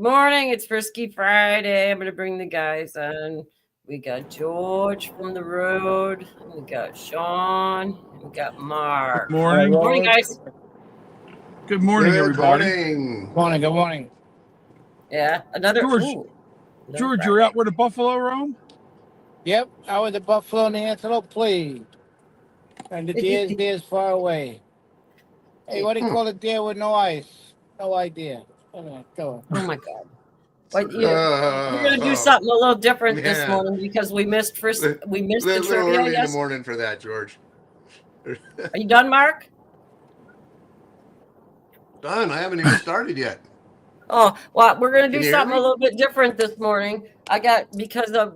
Morning, it's Frisky Friday. I'm going to bring the guys on. We got George from the road. We got Sean. And we got Mark. Good morning. Morning, guys. Good morning, everybody. Morning. Good morning. Yeah, another. George, you're out where the buffalo roam? Yep, out with the buffalo and the antelope played. And the deer's far away. Hey, what do you call a deer with no eyes? No idea. Go. Oh my God. But we're going to do something a little different this morning because we missed the trivia early in the morning for that, George. Are you done, Mark? Done. I haven't even started yet. Oh, well, we're going to do something a little bit different this morning.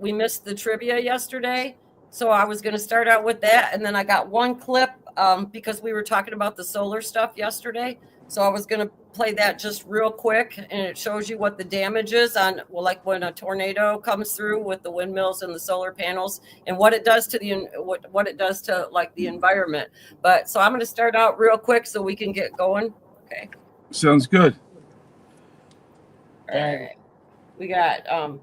We missed the trivia yesterday. So I was going to start out with that. And then I got one clip because we were talking about the solar stuff yesterday. So I was going to play that just real quick. And it shows you what the damage is on, like when a tornado comes through with the windmills and the solar panels and what it does to what it does to like the environment. But so I'm going to start out real quick so we can get going. Okay. Sounds good. All right. We got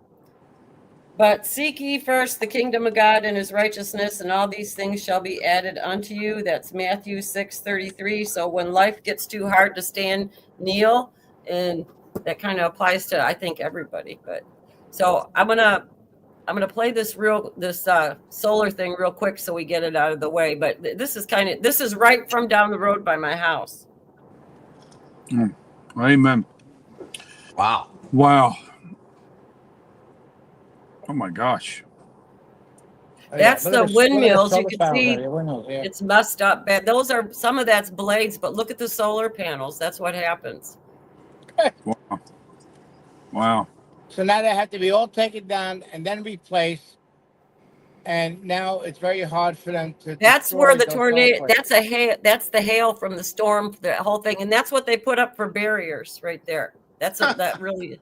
but seek ye first the kingdom of God and his righteousness, and all these things shall be added unto you. That's Matthew 6:33. So when life gets too hard to stand, kneel, and that kind of applies to I think everybody. But so I'm gonna play this solar thing real quick so we get it out of the way. But this is right from down the road by my house. Amen. Wow. Oh my gosh. That's the windmills. You can see it's messed up bad. Those are some of that's blades, but look at the solar panels. That's what happens. Wow. So now they have to be all taken down and then replaced. And now it's very hard for them to. That's where the tornado. That's the hail from the storm. The whole thing, and that's what they put up for barriers right there. That really.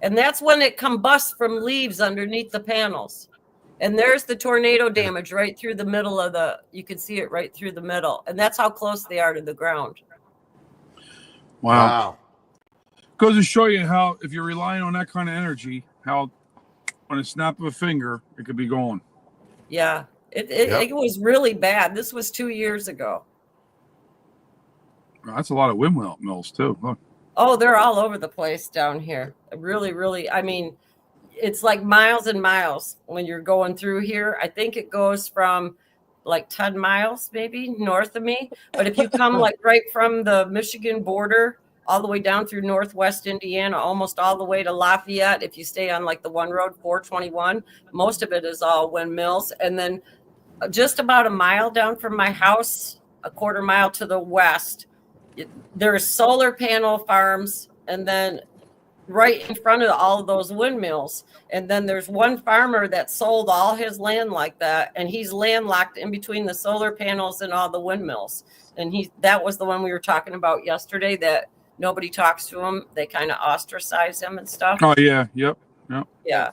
And that's when it combusts from leaves underneath the panels. And there's the tornado damage right through the middle you can see it right through the middle. And that's how close they are to the ground. Wow. Goes to show you how, if you're relying on that kind of energy, how on a snap of a finger, it could be gone. Yeah. It was really bad. This was 2 years ago. That's a lot of windmills, too. Look. Oh, they're all over the place down here. Really, really. I mean, it's like miles and miles when you're going through here. I think it goes from like 10 miles maybe north of me. But if you come like right from the Michigan border all the way down through northwest Indiana, almost all the way to Lafayette, if you stay on like the one road 421, most of it is all windmills. And then just about a mile down from my house, a quarter mile to the west, there's solar panel farms, and then right in front of all of those windmills. And then there's one farmer that sold all his land like that, and he's landlocked in between the solar panels and all the windmills. And that was the one we were talking about yesterday, that nobody talks to him. They kind of ostracize him and stuff. Oh, yeah. Yep. Yeah.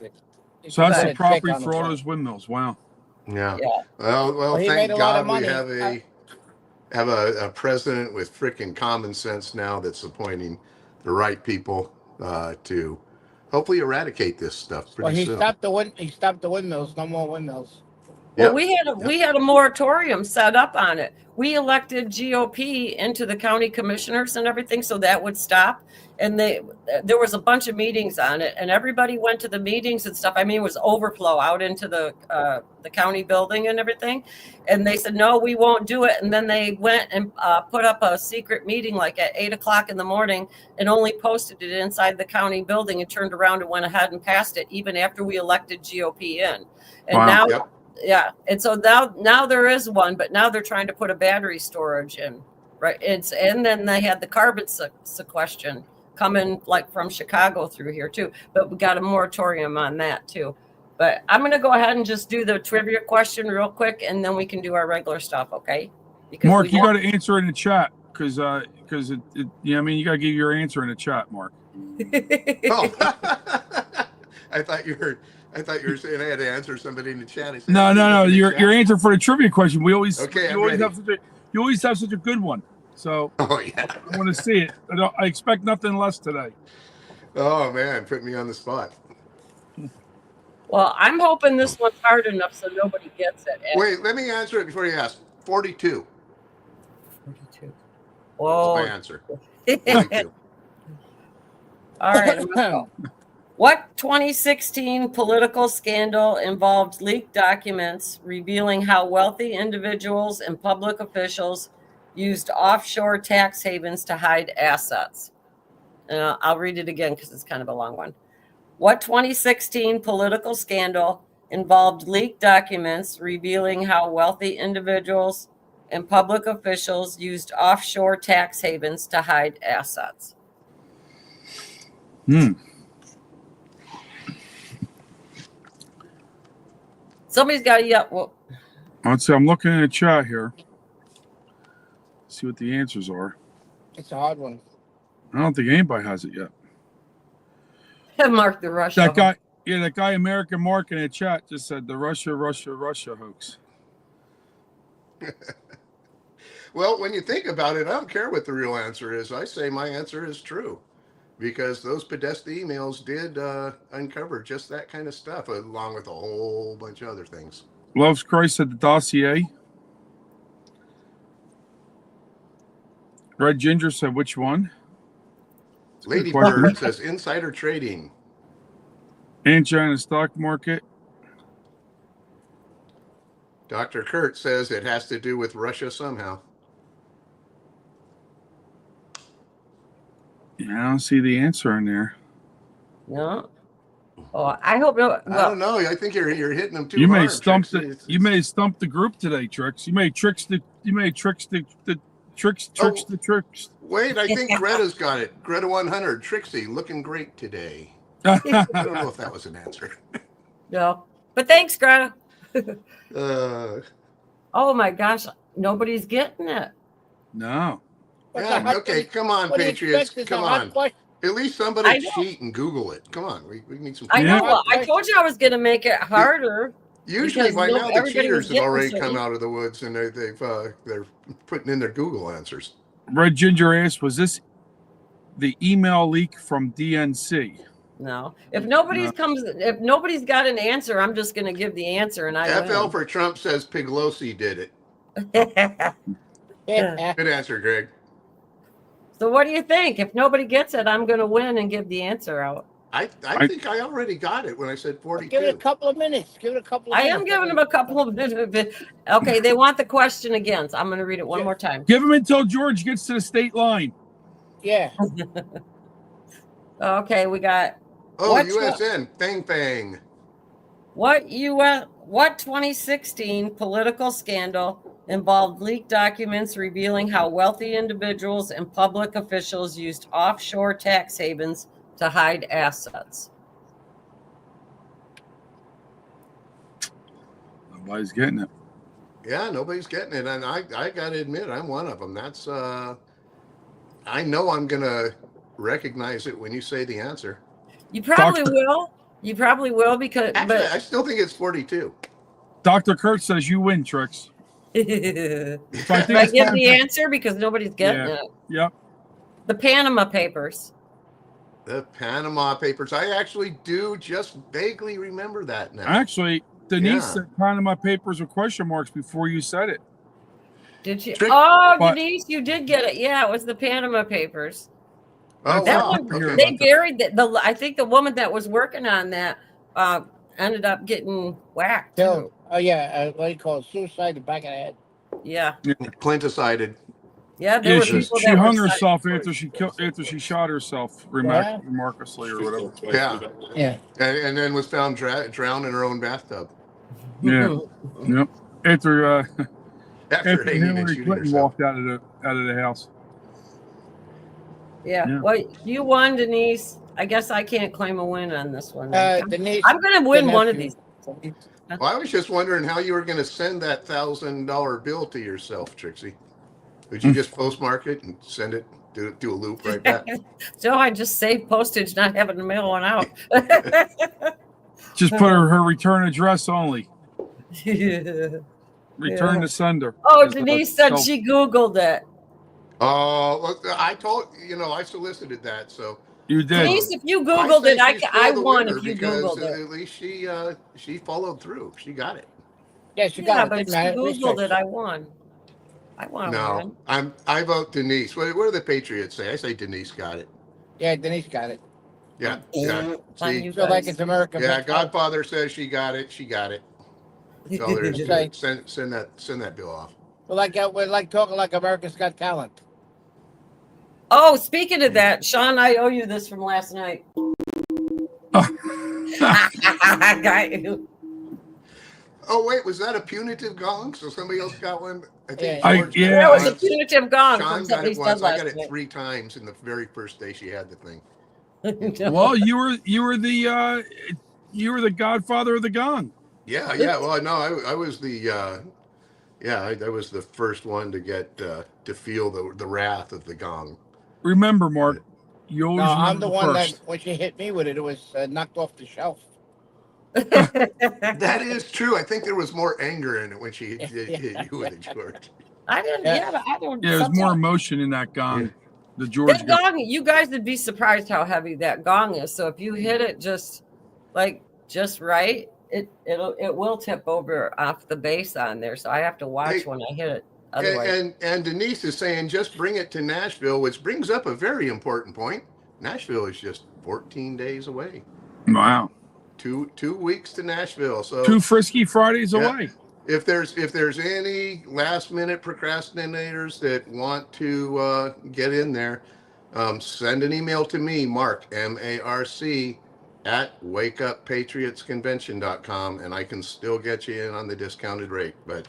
So that's the property for all those windmills. Wow. Yeah. Well, thank God we have a president with freaking common sense now that's appointing the right people to hopefully eradicate this stuff pretty soon. He stopped the windmills. No more windmills. Well, we had a moratorium set up on it. We elected GOP into the county commissioners and everything, so that would stop. And there was a bunch of meetings on it, and everybody went to the meetings and stuff. I mean, it was overflow out into the county building and everything. And they said, no, we won't do it. And then they went and put up a secret meeting like at 8:00 in the morning and only posted it inside the county building and turned around and went ahead and passed it even after we elected GOP in. And now. Yep. Yeah. And so now there is one, but now they're trying to put a battery storage in. Right. And then they had the carbon sequestration coming like from Chicago through here, too. But we got a moratorium on that, too. But I'm going to go ahead and just do the trivia question real quick, and then we can do our regular stuff. OK, because Mark, you got to answer in the chat because I mean, you got to give your answer in the chat, Mark. Oh, I thought you were saying I had to answer somebody in the chat. Said, no. Your answer for the trivia question. You always have such a good one. So I want to see it. I expect nothing less today. Oh man, put me on the spot. Well, I'm hoping this one's hard enough so nobody gets it. Wait, let me answer it before you ask. 42. 42. That's Whoa. my answer. 42. All right, I'm gonna go. What 2016 political scandal involved leaked documents revealing how wealthy individuals and public officials used offshore tax havens to hide assets? And I'll read it again because it's kind of a long one. What 2016 political scandal involved leaked documents revealing how wealthy individuals and public officials used offshore tax havens to hide assets? Somebody's got to yell. Well, Let's see. I'm looking in the chat here. See what the answers are. It's a hard one. I don't think anybody has it yet. Mark the Russia. That guy, that guy, American Mark in the chat just said the Russia hoax. Well, when you think about it, I don't care what the real answer is. I say my answer is true because those Podesta emails did uncover just that kind of stuff, along with a whole bunch of other things. Loves Christ said the dossier. Red Ginger said which one? Lady Bird says insider trading. And China stock market. Dr. Kurt says it has to do with Russia somehow. Yeah, I don't see the answer in there. No. Oh, I hope no. I don't know. I think you're hitting them too You hard. may stump Trixie. the you may stump the group today, Tricks. You may tricks the tricks. Wait, I think Greta's got it. Greta 100. Trixie, looking great today. I don't know if that was an answer. No. But thanks, Greta. Uh, Oh my gosh, nobody's getting it. No. yeah, okay, come on, Patriots. Come on. At least somebody cheat and Google it. Come on, we need some. I know. Yeah. Well, I told you I was going to make it harder. Usually by now the everybody cheaters was have already getting come certain. out of the woods and they're putting in their Google answers. Red Ginger asked, was this the email leak from DNC? No. If nobody's got an answer, I'm just going to give the answer and I FL for Trump says Piglosi did it. win. Good answer, Greg. So what do you think? If nobody gets it, I'm going to win and give the answer out. I think I already got it when I said 42. Give it a couple of minutes. I am giving them a couple of minutes. Okay, they want the question again, so I'm going to read it one more time. Give him until George gets to the state line. Yeah. Okay, we got. Oh, What's USN, Fang. What 2016 political scandal involved leaked documents revealing how wealthy individuals and public officials used offshore tax havens to hide assets? Nobody's getting it. Yeah, nobody's getting it, and I got to admit, I'm one of them. That's I know I'm gonna recognize it when you say the answer. You probably will. You probably will because. Actually, I still think it's 42. Dr. Kurt says you win, Tricks. Do So I think I it's give time the for- answer because nobody's getting it? Yep. The Panama Papers. The Panama Papers. I actually do just vaguely remember that now. Actually, Denise Yeah. said Panama Papers with question marks before you said it. Did you? Trick- Oh, But- Denise, you did get it. Yeah, it was the Panama Papers. Oh, That wow. one, Okay. they buried the. I think the woman that was working on that ended up getting whacked. So, oh yeah, what do you call it? Suicide in the back of the head. Yeah, Clinticided. yeah. There Yeah, were she people that hung were herself after she shot herself remarkably or whatever. Yeah. Yeah. And then was found drowned in her own bathtub Yeah. Yep. After after hanging and Hillary shooting Clinton herself. walked out of the house. Yeah. Yeah. Well, you won, Denise. I guess I can't claim a win on this one. Denise, I'm going to win the one of nephew. these. Well, I was just wondering how you were going to send that $1,000 bill to yourself, Trixie. Would you just postmark it and send it, do a loop right back? So I just saved postage, not having to mail one out. Just put her return address only. Return to sender. Oh, Is what Denise it's said called. she Googled it. Oh, I solicited that. So You did. Denise, if you Googled it, I won if you because Googled it. at least she followed through. She got it. Yeah, she Yeah, got it. but if Didn't you matter. Googled Research. it, I won. I want to No, win. I vote Denise. What do the Patriots say? I say Denise got it. Yeah, Denise got it. Yeah, yeah. Fun, See, you Feel like guys. it's American. yeah. Godfather says she got it. She got it. That's all there is to Okay. it. Send that bill off. We're like talking like America's Got Talent. Oh, speaking of that, Sean, I owe you this from last night. Got you. Oh wait, was that a punitive gong? So somebody else got one. I think Yeah. George Yeah, That got was it a punitive gong Sean from got somebody it said once. I last got it night. 3 times in the very first day she had the thing. Well, you were the godfather of the gong. Yeah, yeah. Well, no, I was the I was the first one to get to feel the wrath of the gong. Remember, Mark, you always No, I'm remember the one first. that when she hit me with it, it was knocked off the shelf. That is true. I think there was more anger in it when she hit you with it, George. I didn't. Yeah. Yeah, I don't. Yeah, there's more sometimes- emotion in that gong. The George That got. gong, you guys would be surprised how heavy that gong is. So if you hit it just right, it will tip over off the base on there. So I have to watch when I hit it. Otherwise, And Denise is saying just bring it to Nashville, which brings up a very important point. Nashville is just 14 days away. Wow. 2 weeks to Nashville. So 2 Frisky Fridays away. If there's any last minute procrastinators that want to get in there, send an email to me, Mark, MARC, at wakeuppatriotsconvention.com, and I can still get you in on the discounted rate. But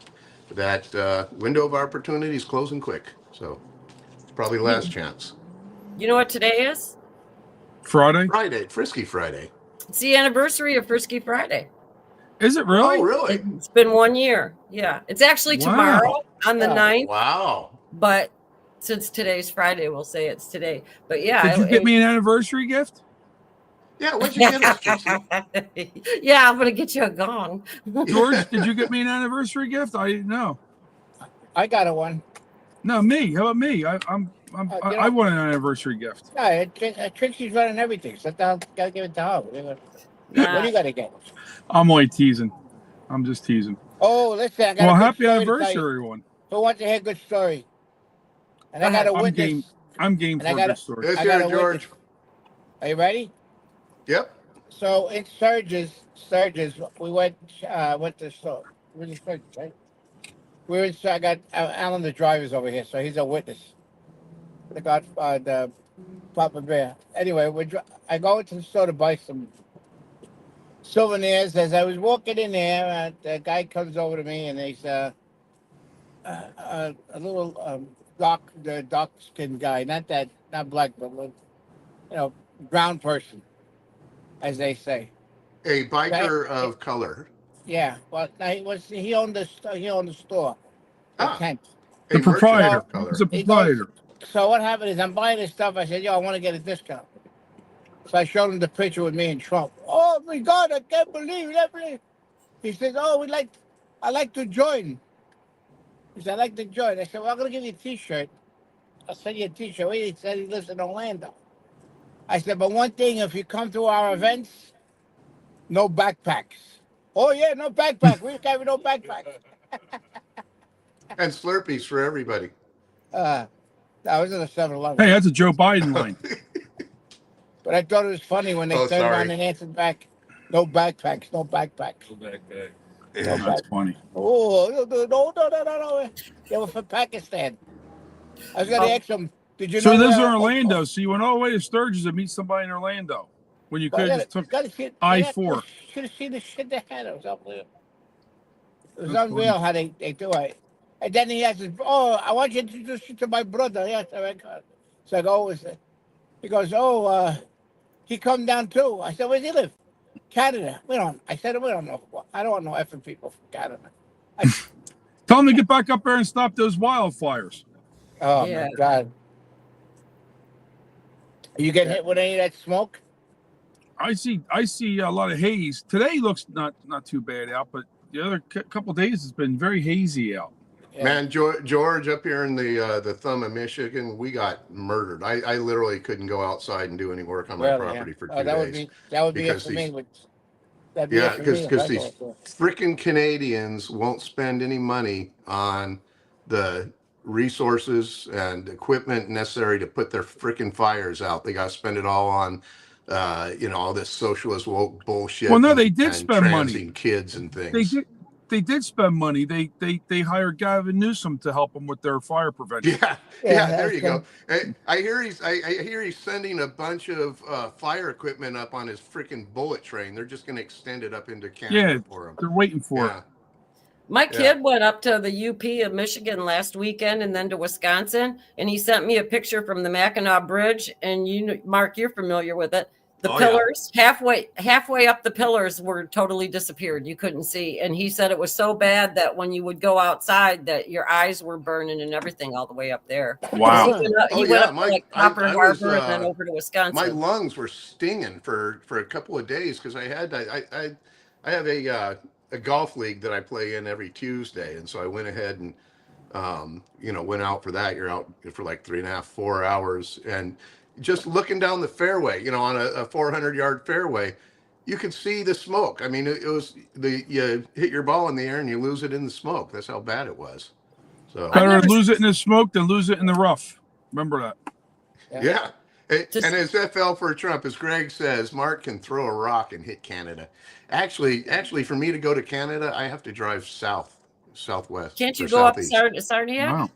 that window of opportunity is closing quick. So probably last chance. you know what today is? Friday? Frisky Friday. It's the anniversary of Frisky Friday. Is it really? Oh, really? It's been 1 year. Yeah. It's actually tomorrow on the 9th. Wow. But since today's Friday, we'll say it's today. But yeah. Did you get me an anniversary gift? Yeah, what'd you get us, Trixie? Yeah, I'm going to get you a gong. George, did you get me an anniversary gift? I didn't know. I got a one. No, me. How about me? I want an anniversary gift. Yeah, Trixie's running everything. So gotta give it to her. What do you gotta get? I'm only teasing. I'm just teasing. Oh, listen, I got Well, a good happy story to tell you. anniversary, everyone. Who wants to hear a good story? And I got a witness. I'm game for a good story. Let's I hear got it, a George. witness. Are you ready? Yep. So in Sturgis, we went to store. We're in Sturgis, right? I got Alan, the driver's over here, so he's a witness. The Papa Bear. Anyway, I go into the store to buy some souvenirs. As I was walking in there, the guy comes over to me and he's a little dark skinned guy, not black, but brown person, as they say. A biker Right? of color. Yeah, well, he owned the store. The tent. The A merchant proprietor. of color. He's a proprietor. So what happened is I'm buying this stuff. I said, yo, I want to get a discount. So I showed him the picture with me and Trump. Oh my God, I can't believe it. He says, oh, I like to join. He said, I like to join. I said, well, I'm going to give you a T-shirt. I'll send you a T-shirt. He said he lives in Orlando. I said, but one thing, if you come to our events, no backpacks. Oh, yeah, no backpack. We carry no backpacks. And Slurpees for everybody. I was in a 7-Eleven. Hey, that's a Joe Biden line. But I thought it was funny when they turned around and answered back, no backpacks, no backpacks. Yeah, that's funny. Oh, no. They were from Pakistan. I was going to ask them, did you know? So he lives in Orlando, so you went all the way to Sturgis to meet somebody in Orlando when you could have just took I-4. Should have seen the shit they had. It was unbelievable. It was unreal how they do it. And then he asked, oh, I want you to introduce you to my brother. Yes, so I go, he goes, oh, he come down too. I said, where does he live? Canada. I said, we don't know. I don't know effing people from Canada. Tell him to get back up there and stop those wildfires. Oh, Yeah. my God. You get hit with any of that smoke? I see a lot of haze. Today looks not too bad out, but the other couple days it's been very hazy out. Yeah. Man, George, up here in the thumb of Michigan, we got murdered. I literally couldn't go outside and do any work on my property for 2 days. That would be it because for these, me. That'd be it for me if I these go. freaking Canadians won't spend any money on the resources and equipment necessary to put their freaking fires out. They got to spend it all on, all this socialist woke bullshit. Well, no, they did and spend money. transing kids and things. They did spend money. They hired Gavin Newsom to help them with their fire prevention. Yeah. There you go. I hear he's sending a bunch of fire equipment up on his freaking bullet train. They're just going to extend it up into Canada for him. They're waiting for it. My kid went up to the UP of Michigan last weekend and then to Wisconsin, and he sent me a picture from the Mackinac Bridge. And Mark, you're familiar with it. The pillars, halfway up the pillars were totally disappeared. You couldn't see. And he said it was so bad that when you would go outside that your eyes were burning and everything all the way up there. Wow. He went up to like Copper Harbor and then over to Wisconsin. My lungs were stinging for a couple of days because I have a golf league that I play in every Tuesday. And so I went ahead and, went out for that. You're out for like 3.5, 4 hours. And just looking down the fairway, on a 400-yard fairway, you could see the smoke. I mean, you hit your ball in the air and you lose it in the smoke. That's how bad it was. So better lose it in the smoke than lose it in the rough. Remember that. Yeah. And as FL for Trump, as Greg says, Mark can throw a rock and hit Canada. Actually, for me to go to Canada, I have to drive southwest. Can't you go southeast. Up Sarnia? Wow.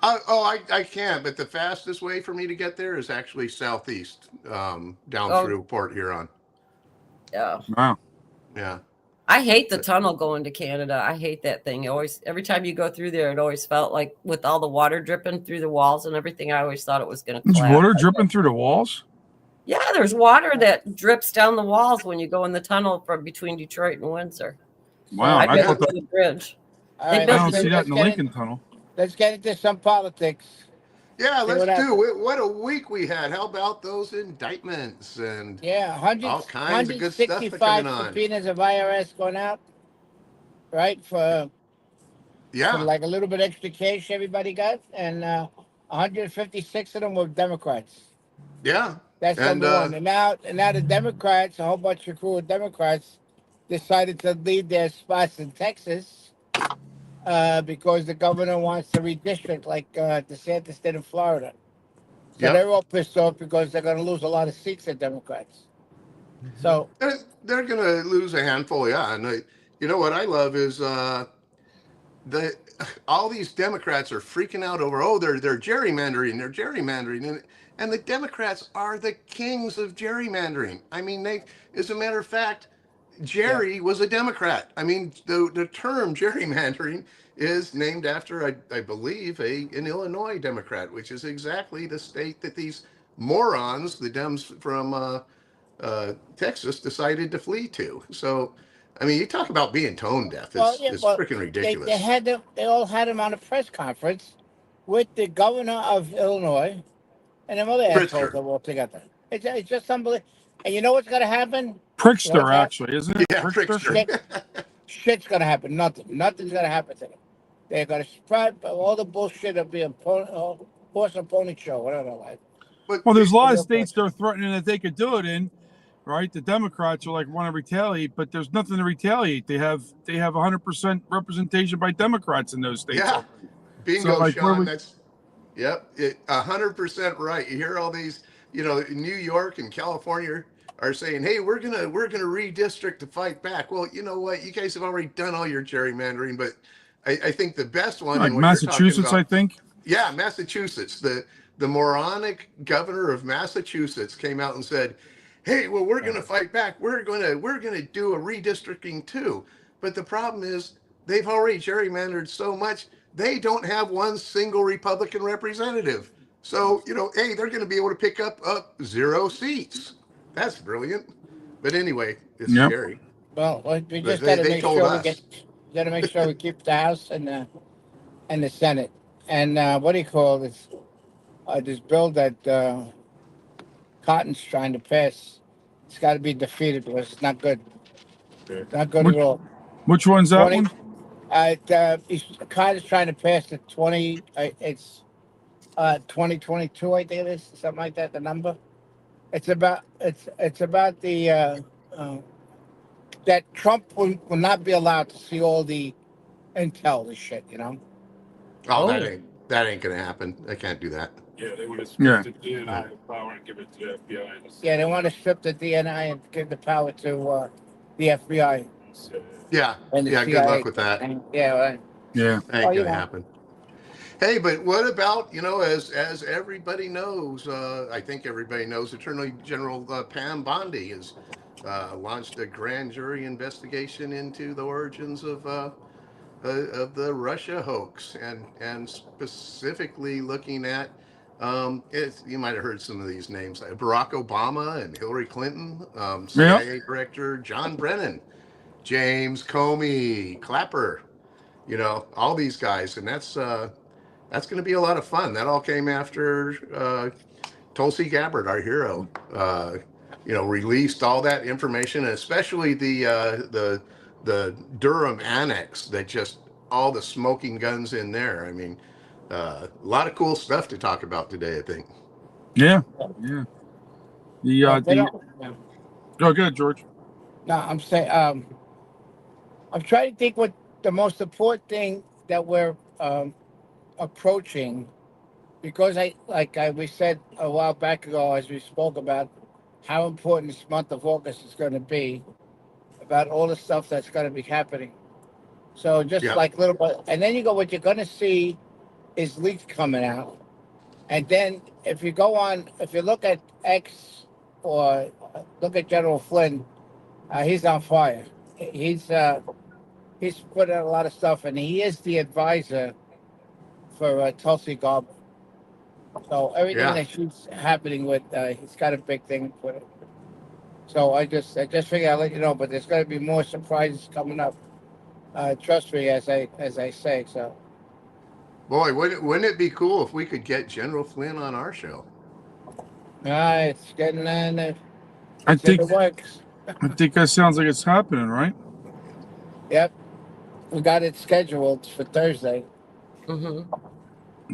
I can, but the fastest way for me to get there is actually southeast, down through Port Huron. Yeah. Wow. Yeah. I hate the tunnel going to Canada. I hate that thing. Every time you go through there, it always felt like with all the water dripping through the walls and everything, I always thought it was going to collapse. There's water dripping through the walls? Yeah, there's water that drips down the walls when you go in the tunnel from between Detroit and Windsor. Wow. I bet the bridge. I don't see that in the Lincoln Tunnel. Let's get into some politics. Yeah, let's do it. What a week we had. How about those indictments and all kinds of good stuff that coming on. Subpoenas of IRS going out, right? For like a little bit extra cash everybody got, and 156 of them were Democrats. Yeah. That's number one. And now the Democrats, a whole bunch of crew of Democrats, decided to leave their spots in Texas. Because the governor wants to redistrict like DeSantis did in Florida. So they're all pissed off because they're going to lose a lot of seats at Democrats. So they're going to lose a handful, And you know what I love is all these Democrats are freaking out over, they're gerrymandering, and the Democrats are the kings of gerrymandering. I mean, as a matter of fact, Jerry was a Democrat. I mean, the term gerrymandering is named after, I believe, an Illinois Democrat, which is exactly the state that these morons, the Dems from Texas, decided to flee to. So, I mean, you talk about being tone deaf. It's freaking ridiculous. They all had him on a press conference with the governor of Illinois and them other assholes all together. It's just unbelievable. And you know what's going to happen? Prickster, actually, isn't it? Yeah, Prickster. Shit's going to happen. Nothing's going to happen to them. They're going to spread all the bullshit of being horse and pony show, whatever. Well, there's a lot of states they're threatening that they could do it in, right? The Democrats are like want to retaliate, but there's nothing to retaliate. They have 100% representation by Democrats in those states. Yeah, bingo, so, Sean. That's 100% right. You hear all these, New York and California are saying, hey, we're gonna redistrict to fight back. Well, you know what? You guys have already done all your gerrymandering, but I think the best one, like Massachusetts, I think. Yeah, Massachusetts. The moronic governor of Massachusetts came out and said, hey, well, we're gonna fight back. We're gonna do a redistricting too. But the problem is they've already gerrymandered so much, they don't have one single Republican representative. So, hey, they're gonna be able to pick up 0 seats. That's brilliant. But anyway, it's scary. Well, we just got to make sure we keep the House and the Senate. And what do you call this? This bill that Cotton's trying to pass, it's got to be defeated because it's not good. Not good at all. Which one's that one? Carter's trying to pass the 20. It's 2022, I think it is, something like that. The number. It's about the that Trump will not be allowed to see all the intel, the shit, you know. Oh, that ain't gonna happen. I can't do that. Yeah, they want to split the DNI power and give it to the FBI. Yeah, they want to strip the DNI and give the power to the FBI. Yeah, And the yeah. CIA. Good luck with that. Yeah, right. Yeah. Ain't gonna happen. Hey, but what about, as everybody knows, I think everybody knows, Attorney General Pam Bondi has launched a grand jury investigation into the origins of the Russia hoax, and specifically looking at, you might have heard some of these names, Barack Obama and Hillary Clinton, CIA Director John Brennan, James Comey, Clapper, all these guys, and that's going to be a lot of fun. That all came after Tulsi Gabbard, our hero, released all that information, and especially the Durham annex, that just all the smoking guns in there. I mean, a lot of cool stuff to talk about today, I think. Yeah. Go good, George. No, I'm saying I'm trying to think what the most important thing that we're approaching, because we said a while back ago, as we spoke about how important this month of August is going to be, about all the stuff that's going to be happening. So just like little bit, and then what you're going to see is leaks coming out. And then if you look at X or look at General Flynn, he's on fire. He's put out a lot of stuff, and he is the advisor for Tulsi Gabbard. So everything that she's happening with, he's got a big thing with it. So I just figured I'd let you know, but there's going to be more surprises coming up. Trust me, as I say. So, boy, wouldn't it be cool if we could get General Flynn on our show? It's getting in. I think it works. I think that sounds like it's happening, right? Yep, we got it scheduled for Thursday. Mm-hmm.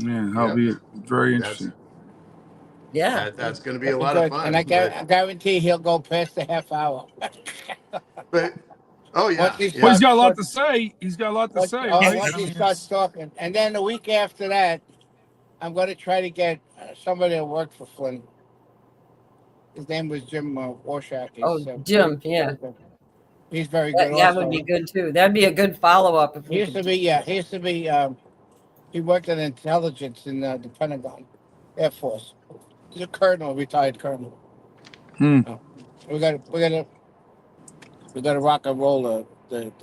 Yeah, that'll be very interesting. That's going to be a lot of fun. And I guarantee he'll go past the half hour. But well, he's got a lot to say. Once he starts talking, and then the week after that, I'm going to try to get somebody to work for Flynn. His name was Jim Warshak. Jim, yeah. He's very good. That would be good too. That'd be a good follow-up. He used to be. He worked in intelligence in the Pentagon, Air Force. He's a colonel, retired colonel. We got to rock and roll the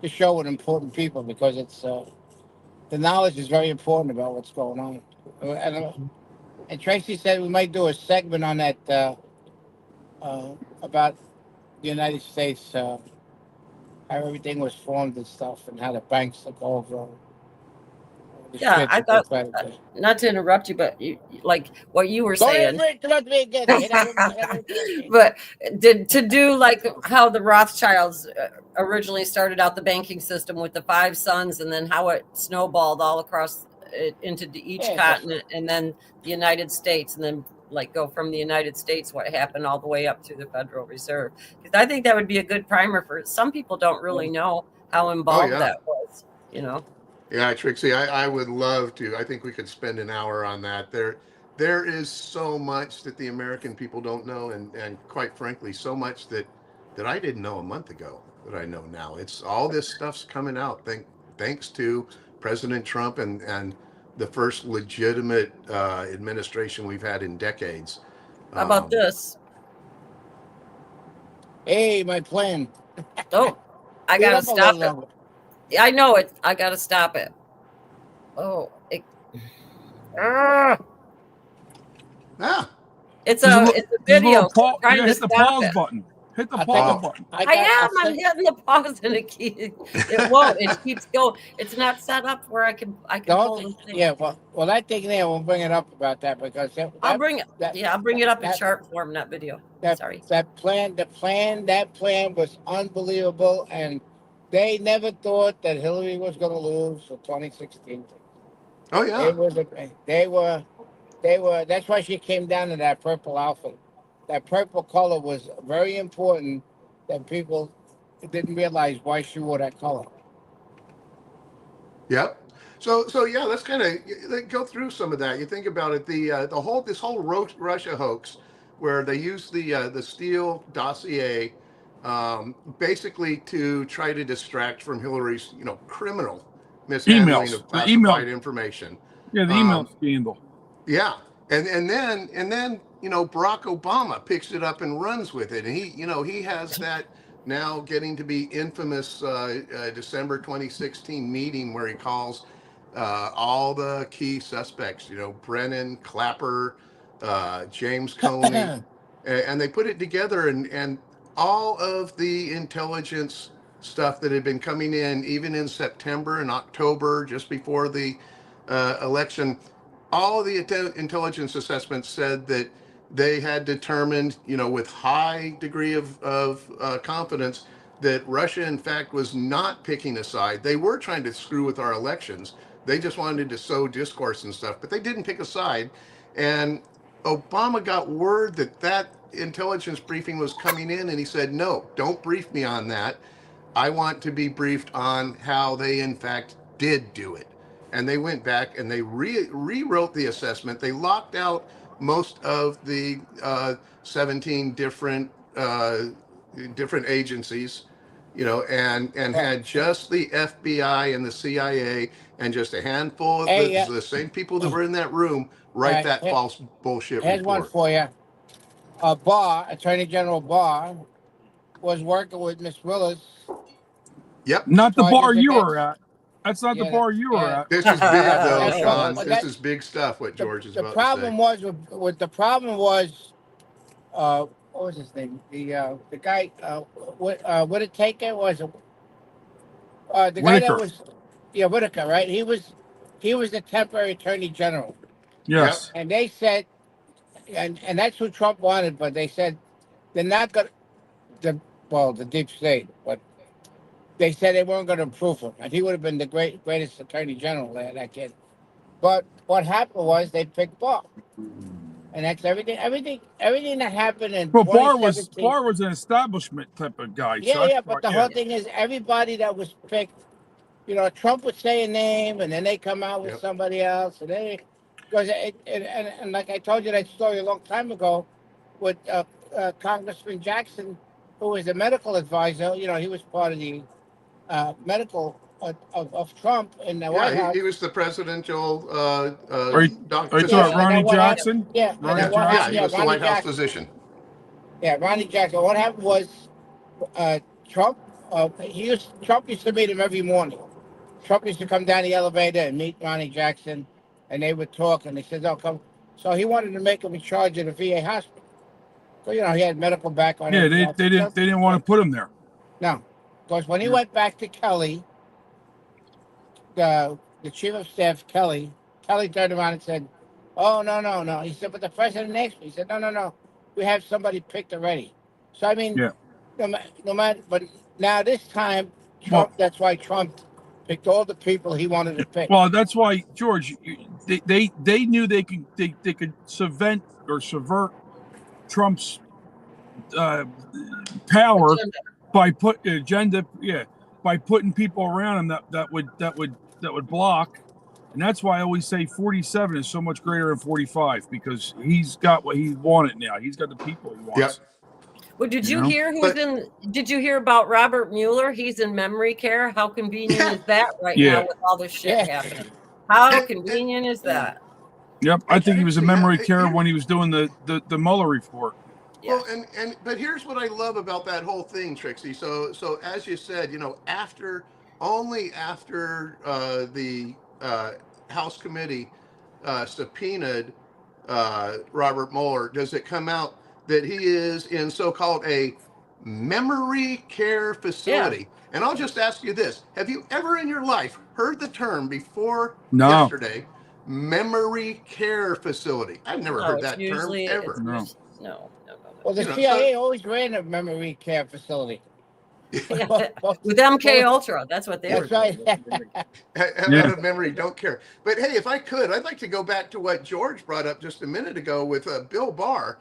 show with important people, because it's the knowledge is very important about what's going on. And Tracy said we might do a segment on that about the United States, how everything was formed and stuff, and how the banks took over. Yeah, I thought, not to interrupt you, but like what you were saying. But to do like how the Rothschilds originally started out the banking system with the 5 sons, and then how it snowballed all across into each continent, and then the United States, and then like go from the United States, what happened all the way up to the Federal Reserve. Because I think that would be a good primer for some people. Don't really know how involved that was, Yeah, Trixie, I would love to. I think we could spend an hour on that. There is so much that the American people don't know, and quite frankly, so much that I didn't know a month ago that I know now. It's all this stuff's coming out thanks to President Trump and the first legitimate administration we've had in decades. How about this? Hey, my plan. Oh, I gotta stop it. I know it. I gotta stop it. Oh, it's a video. Hit the pause button. Hit the pause button. I'm hitting the pause, and it won't. It keeps going. It's not set up where I can hold the thing. Yeah, well, I think we'll bring it up about that, because I'll bring it up in chart form, not video. Sorry. That plan was unbelievable, and They never thought that Hillary was going to lose for 2016. Oh yeah. They were. That's why she came down in that purple outfit. That purple color was very important. That people didn't realize why she wore that color. Yep. So yeah, let's kind of go through some of that. You think about it, this whole Russia hoax, where they used the Steele dossier, basically to try to distract from Hillary's criminal mishandling Emails, of the email, classified information. yeah, the email scandal. Yeah, and then Barack Obama picks it up and runs with it, and he has that now getting to be infamous December 2016 meeting where he calls all the key suspects, Brennan, Clapper, James Comey, and they put it together, and all of the intelligence stuff that had been coming in, even in September and October, just before the election, all of the intelligence assessments said that they had determined, with high degree of confidence, that Russia, in fact, was not picking a side. They were trying to screw with our elections. They just wanted to sow discourse and stuff, but they didn't pick a side. And Obama got word that intelligence briefing was coming in, and he said, no, don't brief me on that. I want to be briefed on how they, in fact, did do it. And they went back and they rewrote the assessment. They locked out most of the 17 different agencies, and had just the FBI and the CIA and just a handful of the same people that were in that room write that false bullshit Here's report. one for you. Barr, Attorney General Barr, was working with Miss Willis. Yep. Not the bar you were at. That's not the bar you were at. This is big, though, Sean. This is big stuff. What George is about to say. The problem was, what was his name? The guy, Whitaker was the Whitaker. guy that was, Whitaker, right? He was the temporary Attorney General. Yes. And they said, and that's who Trump wanted, but they said they're not going to, the deep state, but they said they weren't going to approve him, and he would have been the greatest Attorney General, that kid. But what happened was they picked Barr, and that's everything. Everything that happened in 2017. Barr was an establishment type of guy. Yeah, but the whole thing is everybody that was picked. Trump would say a name, and then they come out with somebody else, and and like I told you that story a long time ago, with Congressman Jackson, who was a medical advisor. He was part of the medical of Trump in the White House. He was the presidential doctor. Are you talking about Ronnie Jackson? He was the White House physician. Yeah, Ronnie Jackson. What happened was Trump. Trump used to meet him every morning. Trump used to come down the elevator and meet Ronnie Jackson, and they would talk. And they said, "Oh, come." So he wanted to make him in charge of the VA hospital. So he had medical background. Yeah, they didn't want to put him there. No. Because when he went back to Kelly, the chief of staff, Kelly turned around and said, "Oh, no." He said, "But the president asked me." He said, No. We have somebody picked already." So, I mean, no matter, but now this time, Trump, that's why Trump picked all the people he wanted to pick. Well, that's why, George, they knew they could subvert Trump's power by by putting people around him that would block, and that's why I always say 47 is so much greater than 45, because he's got what he wanted now. He's got the people he wants. Yep. Well, did you hear did you hear about Robert Mueller? He's in memory care. How convenient is that now with all this shit happening? How convenient is that? Yep, I think he was in memory care when he was doing the Mueller report. Well, but here's what I love about that whole thing, Trixie. So as you said, only after the House committee subpoenaed Robert Mueller does it come out that he is in so-called a memory care facility. Yeah. And I'll just ask you this. Have you ever in your life heard the term before yesterday, memory care facility? I've never heard that term ever. No. Well, the CIA always ran a memory care facility. With MK Ultra, that's what they were That's doing. right. Out of memory, don't care. But hey, if I could, I'd like to go back to what George brought up just a minute ago with Bill Barr.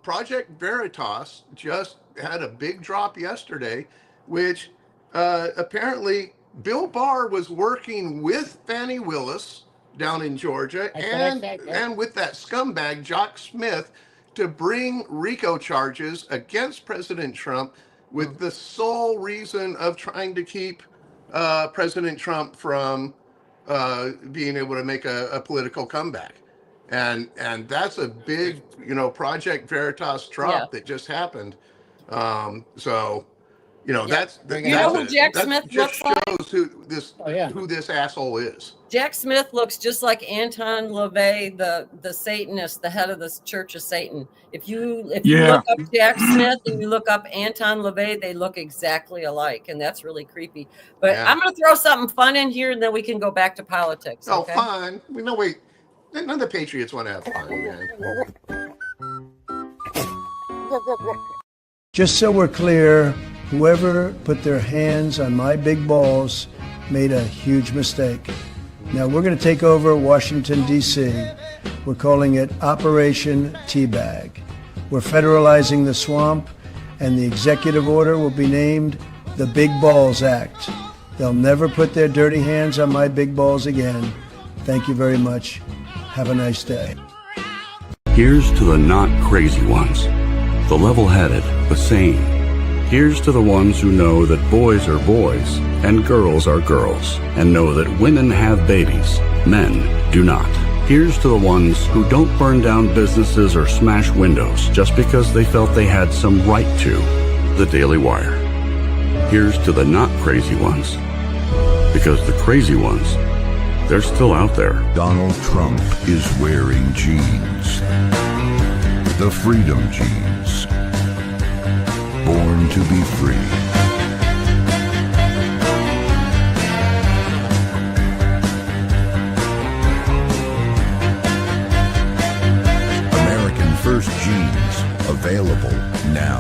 Project Veritas just had a big drop yesterday, which apparently Bill Barr was working with Fannie Willis down in Georgia and with that scumbag Jock Smith to bring RICO charges against President Trump with the sole reason of trying to keep President Trump from being able to make a political comeback. And that's a big, Project Veritas drop that just happened. So, that's who Jack Smith looks like? Shows who this asshole is. Jack Smith looks just like Anton LaVey, the Satanist, the head of the Church of Satan. If you look up Jack Smith and you look up Anton LaVey, they look exactly alike, and that's really creepy. But I'm going to throw something fun in here, and then we can go back to politics. Oh, okay? fun! Wait. None of the Patriots want to have fun, man. Just so we're clear, whoever put their hands on my big balls made a huge mistake. Now we're going to take over Washington, D.C. We're calling it Operation Teabag. We're federalizing the swamp, and the executive order will be named the Big Balls Act. They'll never put their dirty hands on my big balls again. Thank you very much. Have a nice day. Here's to the not crazy ones, the level-headed, the sane. Here's to the ones who know that boys are boys and girls are girls, and know that women have babies, men do not. Here's to the ones who don't burn down businesses or smash windows just because they felt they had some right to. The Daily Wire. Here's to the not crazy ones, because the crazy ones, they're still out there. Donald Trump is wearing jeans. The Freedom Jeans. Born to be free. American First Jeans. Available now.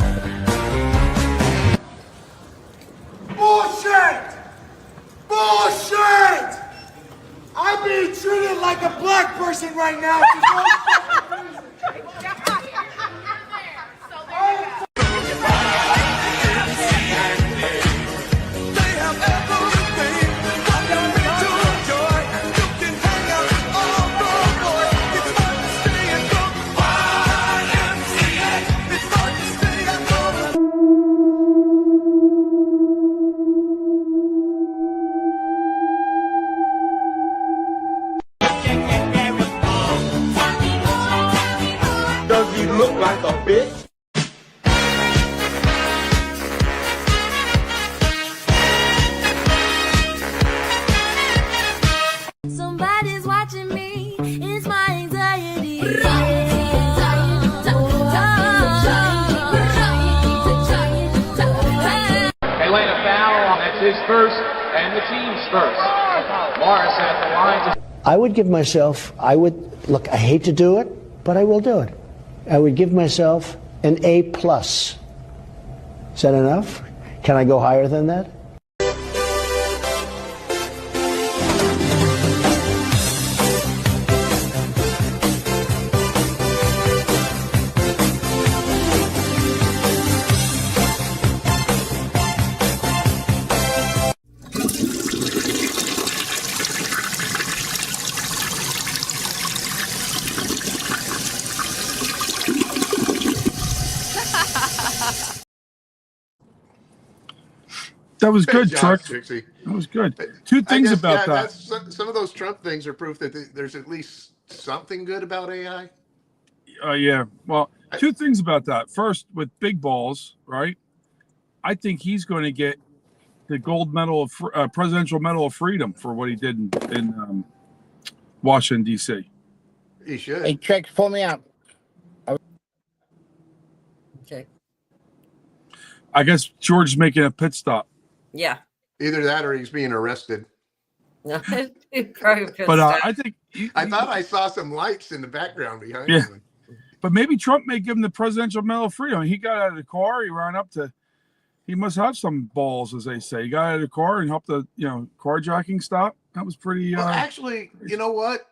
Bullshit! Bullshit! I'm being treated like a black person right now. Does he look like a bitch? Somebody's watching me. It's my anxiety. They laid a foul. That's his first and the team's first. Morris at the line. I would give myself, look, I hate to do it, but I will do it. I would give myself an A+. Is that enough? Can I go higher than that? That was good, Truck. Trixie. That was good. Two things about that. Some of those Trump things are proof that there's at least something good about AI. Yeah. Well, two things about that. First, with big balls, right? I think he's going to get the gold medal of Presidential Medal of Freedom for what he did in Washington, D.C. He should. Hey, Trix, pull me out. Okay. I guess George's making a pit stop. Yeah. Either that or he's being arrested. But I think I thought I saw some lights in the background behind yeah. him. But maybe Trump may give him the Presidential Medal of Freedom. He got out of the car. He ran up to he must have some balls, as they say. He got out of the car and helped the carjacking stop. That was pretty. Well, actually, you know what,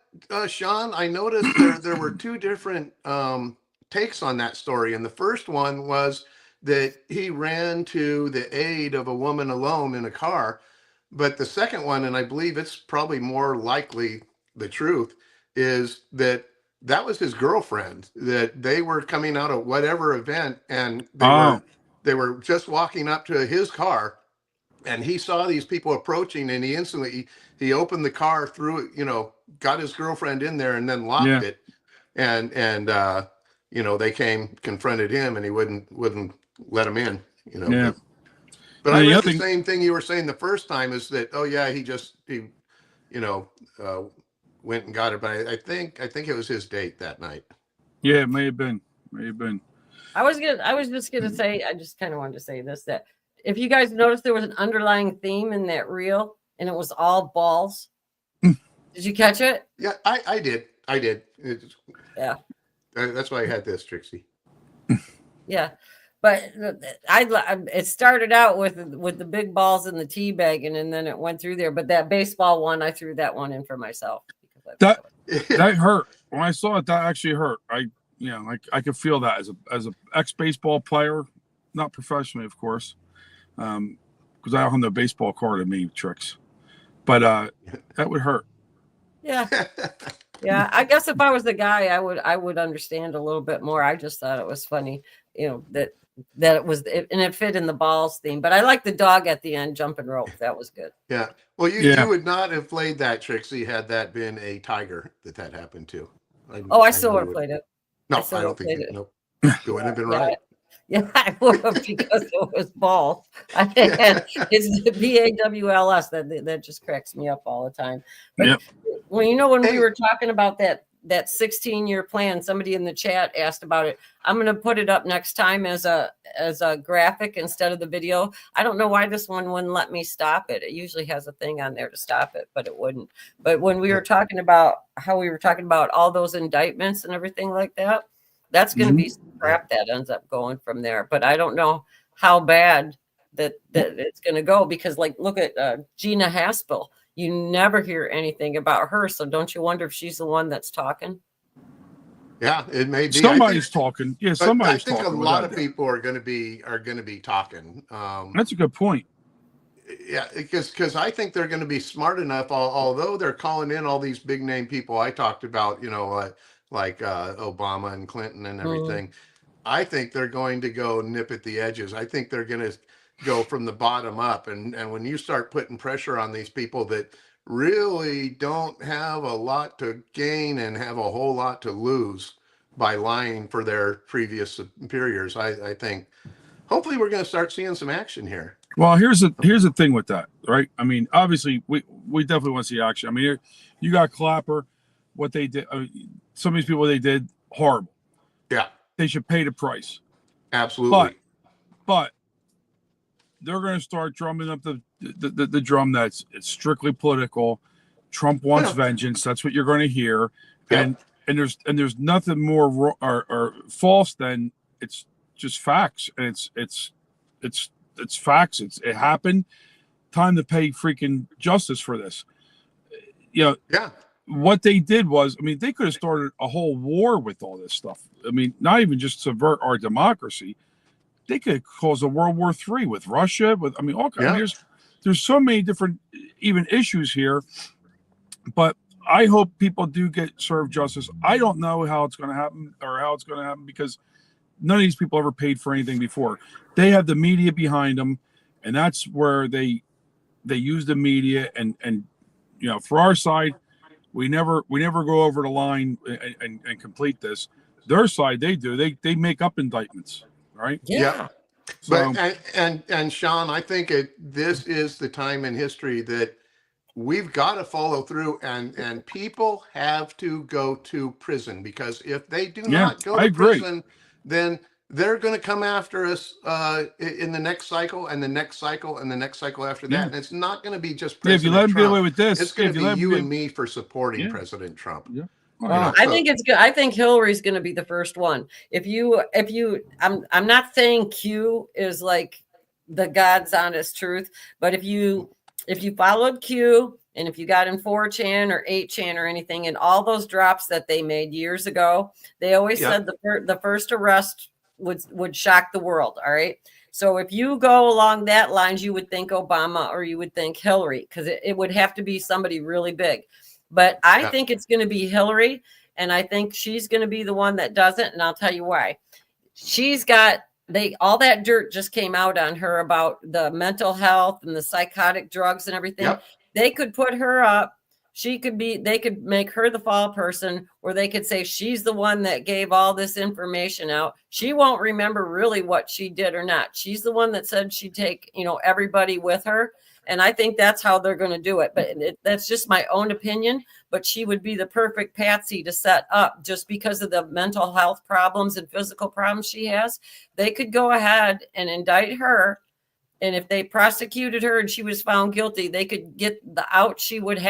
Sean? I noticed there were two different takes on that story, and the first one was that he ran to the aid of a woman alone in a car, but the second one, and I believe it's probably more likely the truth, is that was his girlfriend. That they were coming out of whatever event, and they were just walking up to his car. And he saw these people approaching, and he instantly he opened the car, threw it, got his girlfriend in there, and then locked it. And they came, confronted him, and he wouldn't let him in. But I read the same thing you were saying the first time, is that he went and got it. But I think it was his date that night. Yeah, it may have been. I was just gonna say, I just kind of wanted to say this, that if you guys noticed, there was an underlying theme in that reel, and it was all balls. Did you catch it? Yeah, I did. Yeah. That's why I had this, Trixie. Yeah, but it started out with the big balls and the tea bagging, and then it went through there. But that baseball one, I threw that one in for myself. That hurt. When I saw it, that actually hurt. I could feel that as a ex-baseball player, not professionally, of course. Because I don't have no baseball card in me, Tricks, but that would hurt. Yeah, yeah. I guess if I was the guy, I would understand a little bit more. I just thought it was funny, that it was, and it fit in the balls theme. But I like the dog at the end jumping rope. That was good. Yeah. Well, you would not have played that, Trixie, had that been a tiger that happened to. I still would have played it. No, I don't think it. Nope. You wouldn't have been right. Yeah, I would have, because it was balls. It's the BAWLS that just cracks me up all the time. But when we were talking about that 16-year plan, somebody in the chat asked about it. I'm going to put it up next time as a graphic instead of the video. I don't know why this one wouldn't let me stop it. It usually has a thing on there to stop it, but it wouldn't. But when we were talking about all those indictments and everything like that, that's going to be some crap that ends up going from there. But I don't know how bad that it's going to go, because look at Gina Haspel. You never hear anything about her. So don't you wonder if she's the one that's talking? Yeah, it may be. Somebody's talking. Yeah, somebody's talking. I think a lot of people are going to be talking. That's a good point. Yeah, because I think they're going to be smart enough, although they're calling in all these big name people I talked about, like Obama and Clinton and everything. I think they're going to go nip at the edges. I think they're going to go from the bottom up. And when you start putting pressure on these people that really don't have a lot to gain and have a whole lot to lose by lying for their previous superiors, I think hopefully we're going to start seeing some action here. Well, here's the thing with that, right? I mean, obviously we definitely want to see action. I mean, you got Clapper, what they did. Some of these people, they did horrible. Yeah. They should pay the price. Absolutely. But they're going to start drumming up the drum it's strictly political. Trump wants vengeance. That's what you're going to hear. Yeah. And there's nothing more or false than it's just facts. And it's facts. It happened. Time to pay freaking justice for this. Yeah. What they did was, I mean, they could have started a whole war with all this stuff. I mean, not even just subvert our democracy. They could cause a World War III with Russia. All kinds. There's so many different even issues here. But I hope people do get served justice. I don't know how it's going to happen because none of these people ever paid for anything before. They have the media behind them, and that's where they use the media. And for our side, we never go over the line and complete this. Their side, they do. They make up indictments, right? Yeah. So, but and Sean, I think this is the time in history that we've got to follow through, and people have to go to prison, because if they do not go to prison, then they're going to come after us in the next cycle and the next cycle and the next cycle after that. And it's not going to be just President if you let them Trump. get away with this, it's going to be you and me for supporting President Trump. Yeah. I think it's good. I think Hillary's going to be the first one. I'm not saying Q is like the God's honest truth. But if you followed Q and if you got in 4chan or 8chan or anything, and all those drops that they made years ago, they always said the first arrest would shock the world. All right. So if you go along that lines, you would think Obama or you would think Hillary, because it would have to be somebody really big. But I think it's going to be Hillary, and I think she's going to be the one that does it. And I'll tell you why. She's got all that dirt just came out on her about the mental health and the psychotic drugs and everything. Yep. They could put her up. They could make her the fall person, or they could say she's the one that gave all this information out. She won't remember really what she did or not. She's the one that said she'd take, everybody with her. And I think that's how they're going to do it. But that's just my own opinion. But she would be the perfect patsy to set up just because of the mental health problems and physical problems she has. They could go ahead and indict her. And if they prosecuted her and she was found guilty, they could get the out she would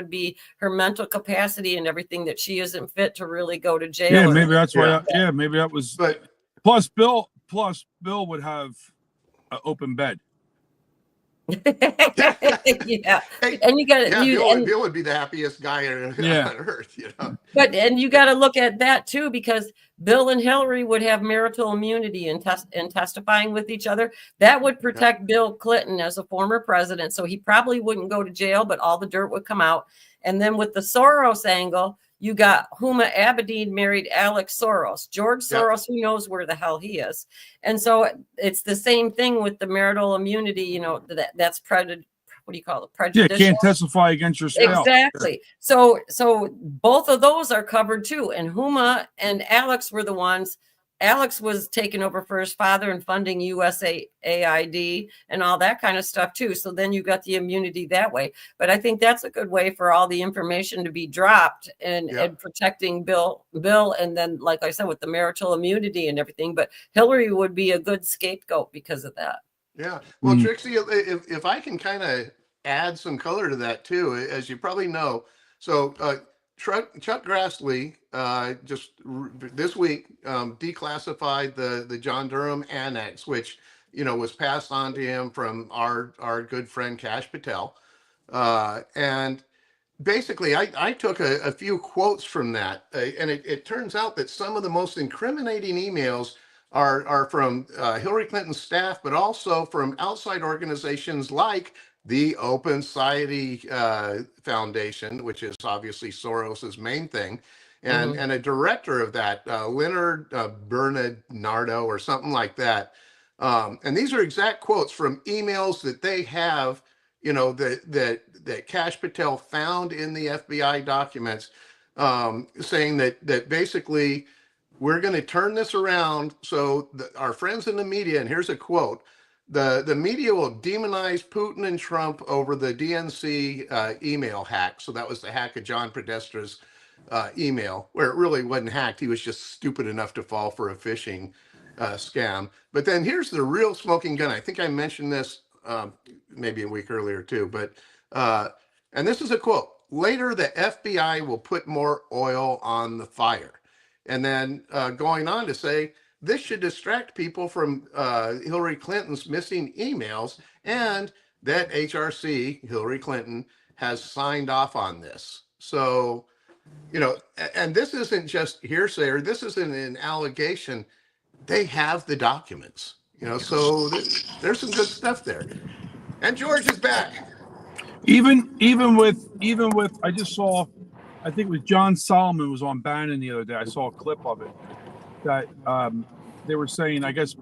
be her mental capacity and everything, that she isn't fit to really go to jail. Yeah, maybe that's why. Maybe that was. But plus Bill would have an open bed. Yeah, and you got Bill would be the happiest guy on earth, But you got to look at that too, because Bill and Hillary would have marital immunity in testifying with each other. That would protect Bill Clinton as a former president, so he probably wouldn't go to jail, but all the dirt would come out. And then with the Soros angle, you got Huma Abedin married Alex Soros. George Soros, who knows where the hell he is. And so it's the same thing with the marital immunity, that's prejudicial. Yeah, can't testify against yourself. Exactly. So both of those are covered too. And Huma and Alex were the ones. Alex was taking over for his father and funding USAID and all that kind of stuff too. So then you got the immunity that way. But I think that's a good way for all the information to be dropped and protecting Bill. And then, like I said, with the marital immunity and everything. But Hillary would be a good scapegoat because of that. Yeah. Well, Trixie, if I can kind of add some color to that too, as you probably know. So Chuck Grassley just this week declassified the John Durham Annex, which was passed on to him from our good friend Kash Patel, and basically I took a few quotes from that, and it turns out that some of the most incriminating emails are from Hillary Clinton's staff, but also from outside organizations like the Open Society Foundation, which is obviously Soros's main thing, and a director of that, Leonard Bernardo or something like that. And these are exact quotes from emails that they have, that Kash Patel found in the FBI documents, saying that basically we're going to turn this around. So our friends in the media, and here's a quote: the media will demonize Putin and Trump over the DNC email hack. So that was the hack of John Podestra's email, where it really wasn't hacked. He was just stupid enough to fall for a phishing scam. But then here's the real smoking gun. I think I mentioned this maybe a week earlier too, but and this is a quote: later the FBI will put more oil on the fire. And then going on to say, this should distract people from Hillary Clinton's missing emails, and that HRC, Hillary Clinton, has signed off on this. So, and this isn't just hearsay, or this isn't an allegation. They have the documents, so there's some good stuff there. And George is back. Even with, I just saw, I think it was John Solomon was on Bannon the other day. I saw a clip of it that they were saying, I guess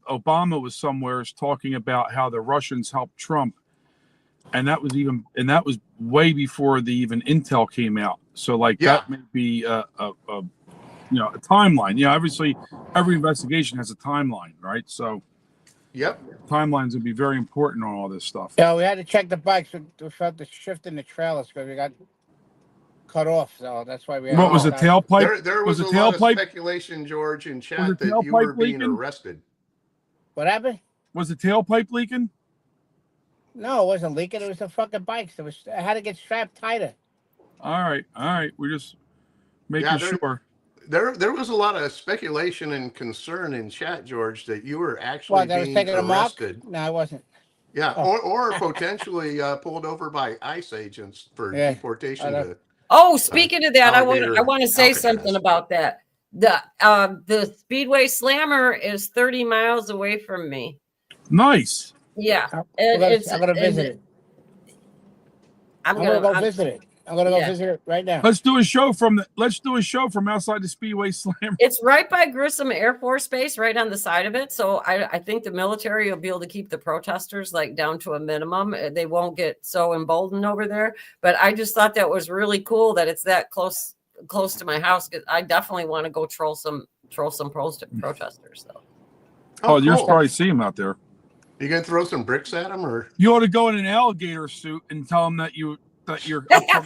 Obama was somewhere talking about how the Russians helped Trump, and that was way before the even intel came out. So that may be a timeline. Obviously every investigation has a timeline, right? So timelines would be very important on all this stuff. Yeah, we had to check the bikes to start the shift in the trailers because we got cut off, so that's why we had was the tailpipe? There was a lot of speculation, George, in chat that you were being arrested. What happened? Was the tailpipe leaking? No, it wasn't leaking. It was the fucking bikes. I had to get strapped tighter. All right. We're just making sure. there was a lot of speculation and concern in chat, George, that you were actually They was being taking a mock? arrested. No, I wasn't. Yeah, or potentially pulled over by ICE agents for Yeah, deportation to. Oh, speaking of that, I Alligator want to say Alcatraz. something about that. The Speedway Slammer is 30 miles away from me. Nice. Yeah, I'm and gonna visit it. I'm gonna go visit it. I'm gonna go visit it right now. Let's do a show from outside the Speedway Slammer. It's right by Grissom Air Force Base, right on the side of it. So I think the military will be able to keep the protesters like down to a minimum. They won't get so emboldened over there. But I just thought that was really cool that it's that close to my house. I definitely want to go troll some protesters though. Oh, you'll probably see them out there. You gonna throw some bricks at them, or you ought to go in an alligator suit and tell them that you're from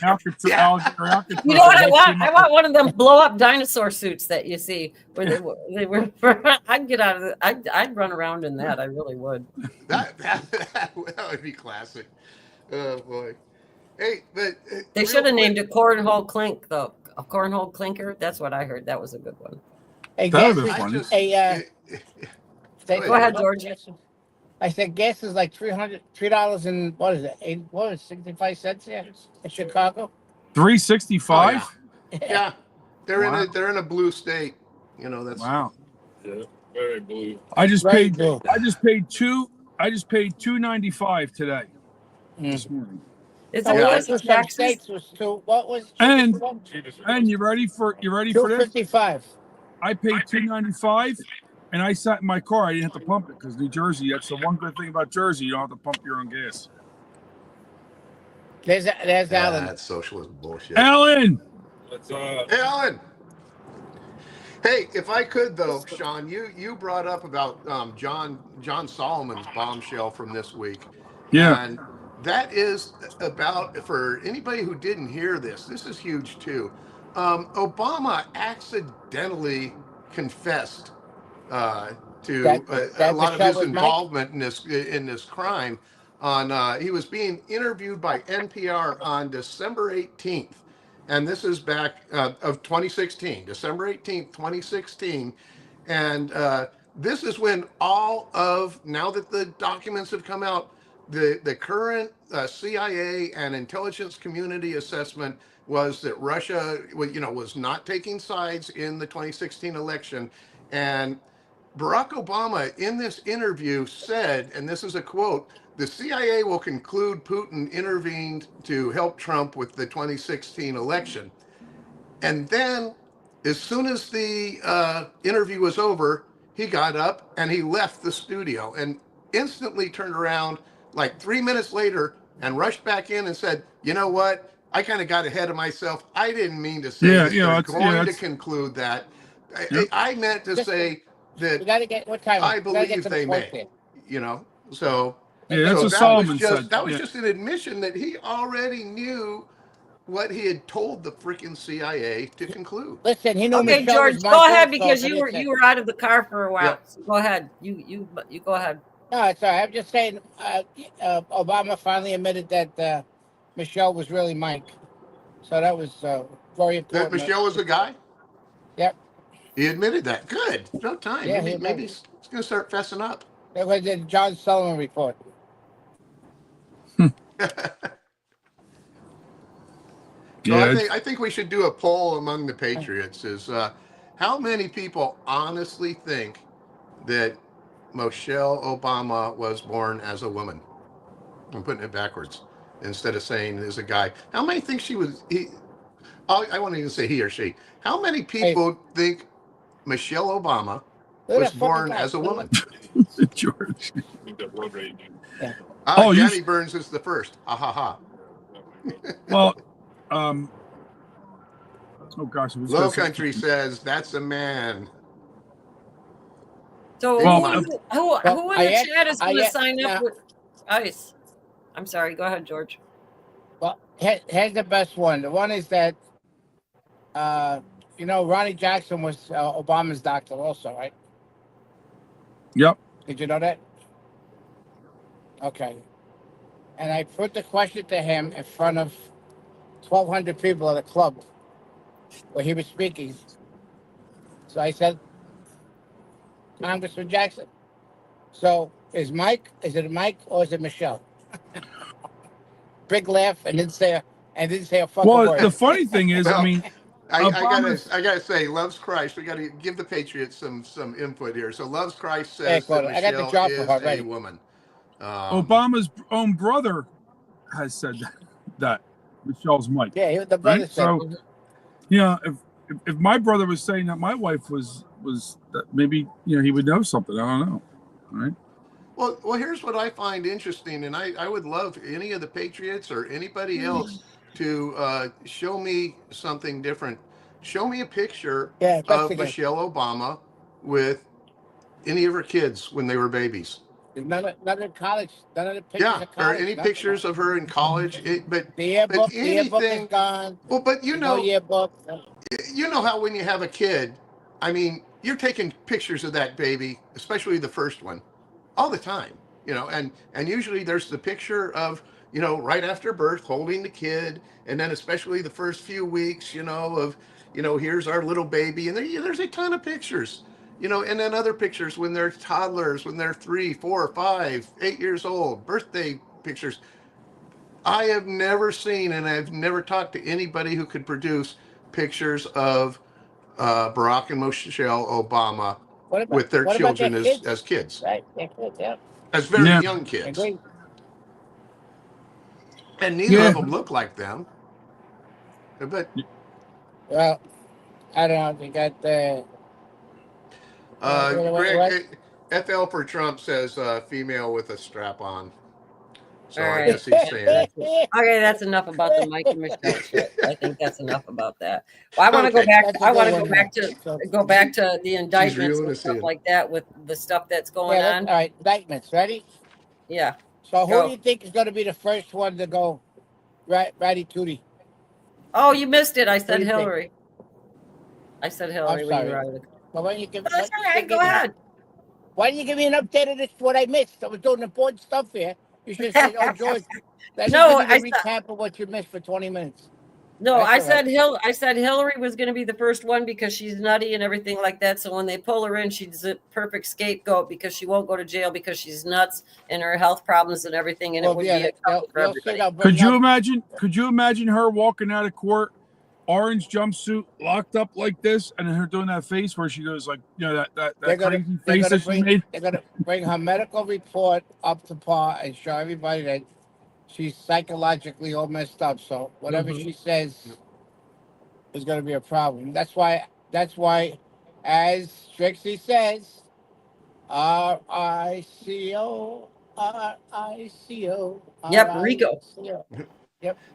Alcatraz. You know what I want? I want one of them blow up dinosaur suits that you see where they were. I'd get out of it. I'd run around in that. I really would. That would be classic. Oh boy. Hey, but they should have named it Cornhole Clink though. A Cornhole Clinker. That's what I heard. That was a good one. Hey, that would be funny. Go ahead, George. I said gas is like $3 and what is it? 65 cents here in Chicago. $3.65. Yeah, they're in a blue state. You know that's wow. Yeah, very blue. I just paid $2.95 today. This morning. Is it what was and you ready for this? $2.55. I paid $2.95. And I sat in my car. I didn't have to pump it because New Jersey. That's the one good thing about Jersey. You don't have to pump your own gas. There's Alan. That's socialist bullshit. Alan. Hey, Alan. Hey, if I could though, Sean, you brought up about John Solomon's bombshell from this week. Yeah. And that is about, for anybody who didn't hear this is huge too. Obama accidentally confessed to a lot of his involvement in this crime. He was being interviewed by NPR on December 18th, and this is back of 2016, December 18th, 2016, and this is when now that the documents have come out, the current CIA and intelligence community assessment was that Russia, was not taking sides in the 2016 election, and Barack Obama, in this interview, said, and this is a quote, "The CIA will conclude Putin intervened to help Trump with the 2016 election." And then, as soon as the interview was over, he got up and he left the studio and instantly turned around like 3 minutes later and rushed back in and said, "You know what? I kind of got ahead of myself. I didn't mean to say that they're going to conclude that. I meant to say that we gotta get, what time? I believe they may, so that's what Solomon said. That was just an admission that he already knew what he had told the freaking CIA to conclude. Listen, he knew. Okay, George, go ahead because you were out of the car for a while. Yeah. So go ahead. You go ahead. No, it's all right. I'm just saying. Obama finally admitted that Michelle was really Mike, so that was very important. That Michelle was a guy? Yep. He admitted that. Good. No time. Yeah, maybe he's going to start fessing up. It was the John Sullivan report. I think we should do a poll among the Patriots. Is how many people honestly think that Michelle Obama was born as a woman? I'm putting it backwards instead of saying as a guy. How many think she was? I want to even say he or she. How many people think Michelle Obama was born as a woman? George. Johnny Burns is the first. Ha ha ha. Well, oh gosh. Low Country says that's a man. So who in the chat is going to sign up with ICE? I'm sorry. Go ahead, George. Well, here's the best one. The one is that, Ronnie Jackson was Obama's doctor also, right? Yep. Did you know that? Okay. And I put the question to him in front of 1,200 people at a club where he was speaking. So I said, Congressman Jackson. So is it Mike or is it Michelle? Big laugh and didn't say a fucking word. Well, the funny thing is, Well, I mean, I gotta say, Loves Christ. We gotta give the Patriots some input here. So Loves Christ says that I got the Michelle job is for her a ready. woman. Obama's own brother has said that Michelle's Mike. Yeah, the brother said. So, you know, if my brother was saying that my wife was that, maybe he would know something. I don't know, right? Well, here's what I find interesting, and I would love any of the Patriots or anybody else to show me something different. Show me a picture of Michelle Obama with any of her kids when they were babies. None of college. None of the pictures Yeah, of college. or any pictures of her in college. But the yearbook, anything, the yearbook is gone. Well, but you know, yearbook. You know how when you have a kid, I mean, you're taking pictures of that baby, especially the first one, all the time. And usually there's the picture of right after birth holding the kid, and then especially the first few weeks, of here's our little baby, and there's a ton of pictures. And then other pictures when they're toddlers, when they're 3, 4, 5, 8 years old, birthday pictures. I have never seen, and I've never talked to anybody who could produce pictures of Barack and Michelle Obama with their children as kids. Right, their kids, yeah. As very young kids. And neither of them look like them. But well, I don't know. They got the. Greg, FL for Trump says female with a strap on. So All I right. guess he's saying. Okay, that's enough about the Mike and Michelle shit. I think that's enough about that. Well, I want to go back. I want to go back to the indictments and stuff like that with the stuff that's going on. All right, indictments. Ready? Yeah. So who do you think is going to be the first one to go ratty tootie? Oh, you missed it. I said Hillary. I said Hillary. I'm sorry. Well, why don't you give? That's all right. Go ahead. Why didn't you give me an update of this? What I missed? I was doing important stuff here. You should have said, "Oh, George." No, I recap of what you missed for 20 minutes. No, I said Hillary was going to be the first one because she's nutty and everything like that. So when they pull her in, she's a perfect scapegoat because she won't go to jail because she's nuts and her health problems and everything. And it would be a trouble for everybody. Could you imagine her walking out of court, orange jumpsuit, locked up like this, and then her doing that face where she goes like, that crazy face that she made? They're going to bring her medical report up to par and show everybody that she's psychologically all messed up. So whatever she says is going to be a problem. That's why, as Trixie says, R-I-C-O, R-I-C-O. Yep, Rico. Yep.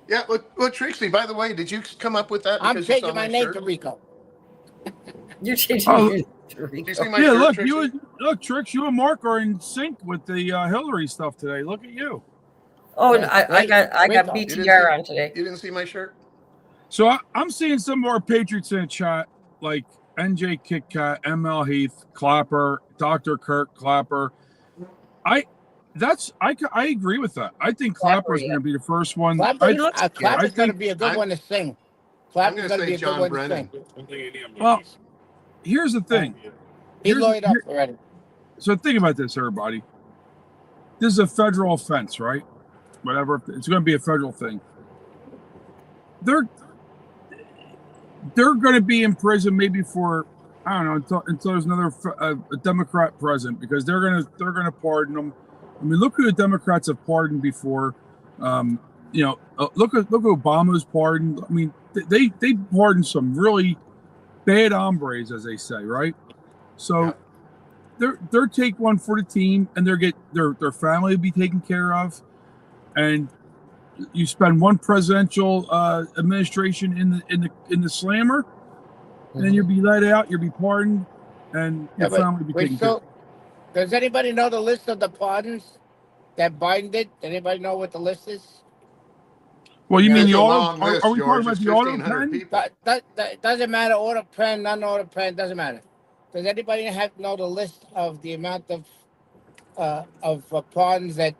Yeah. Well, Trixie, by the way, did you come up with that? I'm changing my name to Rico. You're changing your name to Rico. Yeah, look, Trix, you and Mark are in sync with the Hillary stuff today. Look at you. Oh, and I got BTR on today. You didn't see my shirt? So I'm seeing some more Patriots in the chat, like NJ Kit Kat, ML Heath, Clapper, Dr. Kirk Clapper. I agree with that. I think Clapper's going to be the first one. Clapper's going to be a good one to sing. Clapper's going to be a good one to sing. Well, here's the thing. He lawyered up already. So think about this, everybody. This is a federal offense, right? Whatever. It's going to be a federal thing. They're going to be in prison maybe for, I don't know, until there's another a Democrat president, because they're going to pardon them. I mean, look who the Democrats have pardoned before. Look at Obama's pardoned. I mean, they pardoned some really bad hombres, as they say, right? So they're take one for the team, and their family will be taken care of. And you spend one presidential administration in the slammer, and then you'll be let out, you'll be pardoned, and your family will be taken care of. Does anybody know the list of the pardons that Biden did? Does anybody know what the list is? Well, you mean the auto? Are we talking about the auto pen? That doesn't matter. Auto pen, non-auto pen, doesn't matter. Does anybody know the list of the amount of pardons that?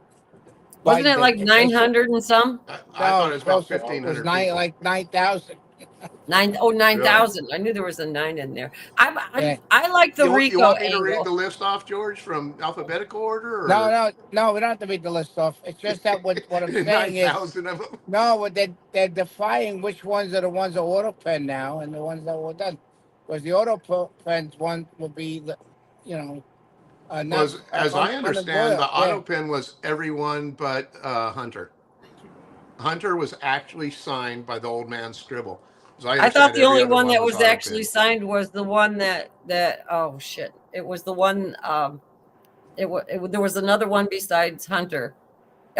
Wasn't it like 900 and some? I thought it was about 1,500. It was like 9,000. 9,000. I knew there was a 9 in there. I like the Rico you want me angle. to read the list off, George, from alphabetical order? Or? No, we don't have to read the list off. It's just that what I'm saying is 9,000 of them. no, they're defying which ones are the ones that auto pen now and the ones that were done. Because the auto pens one will be the, not, as I understand, the yeah. auto pen was everyone but Hunter. Hunter was actually signed by the old man Scribble. I thought the only one that was actually signed was the one that oh shit, it was the one. There was another one besides Hunter.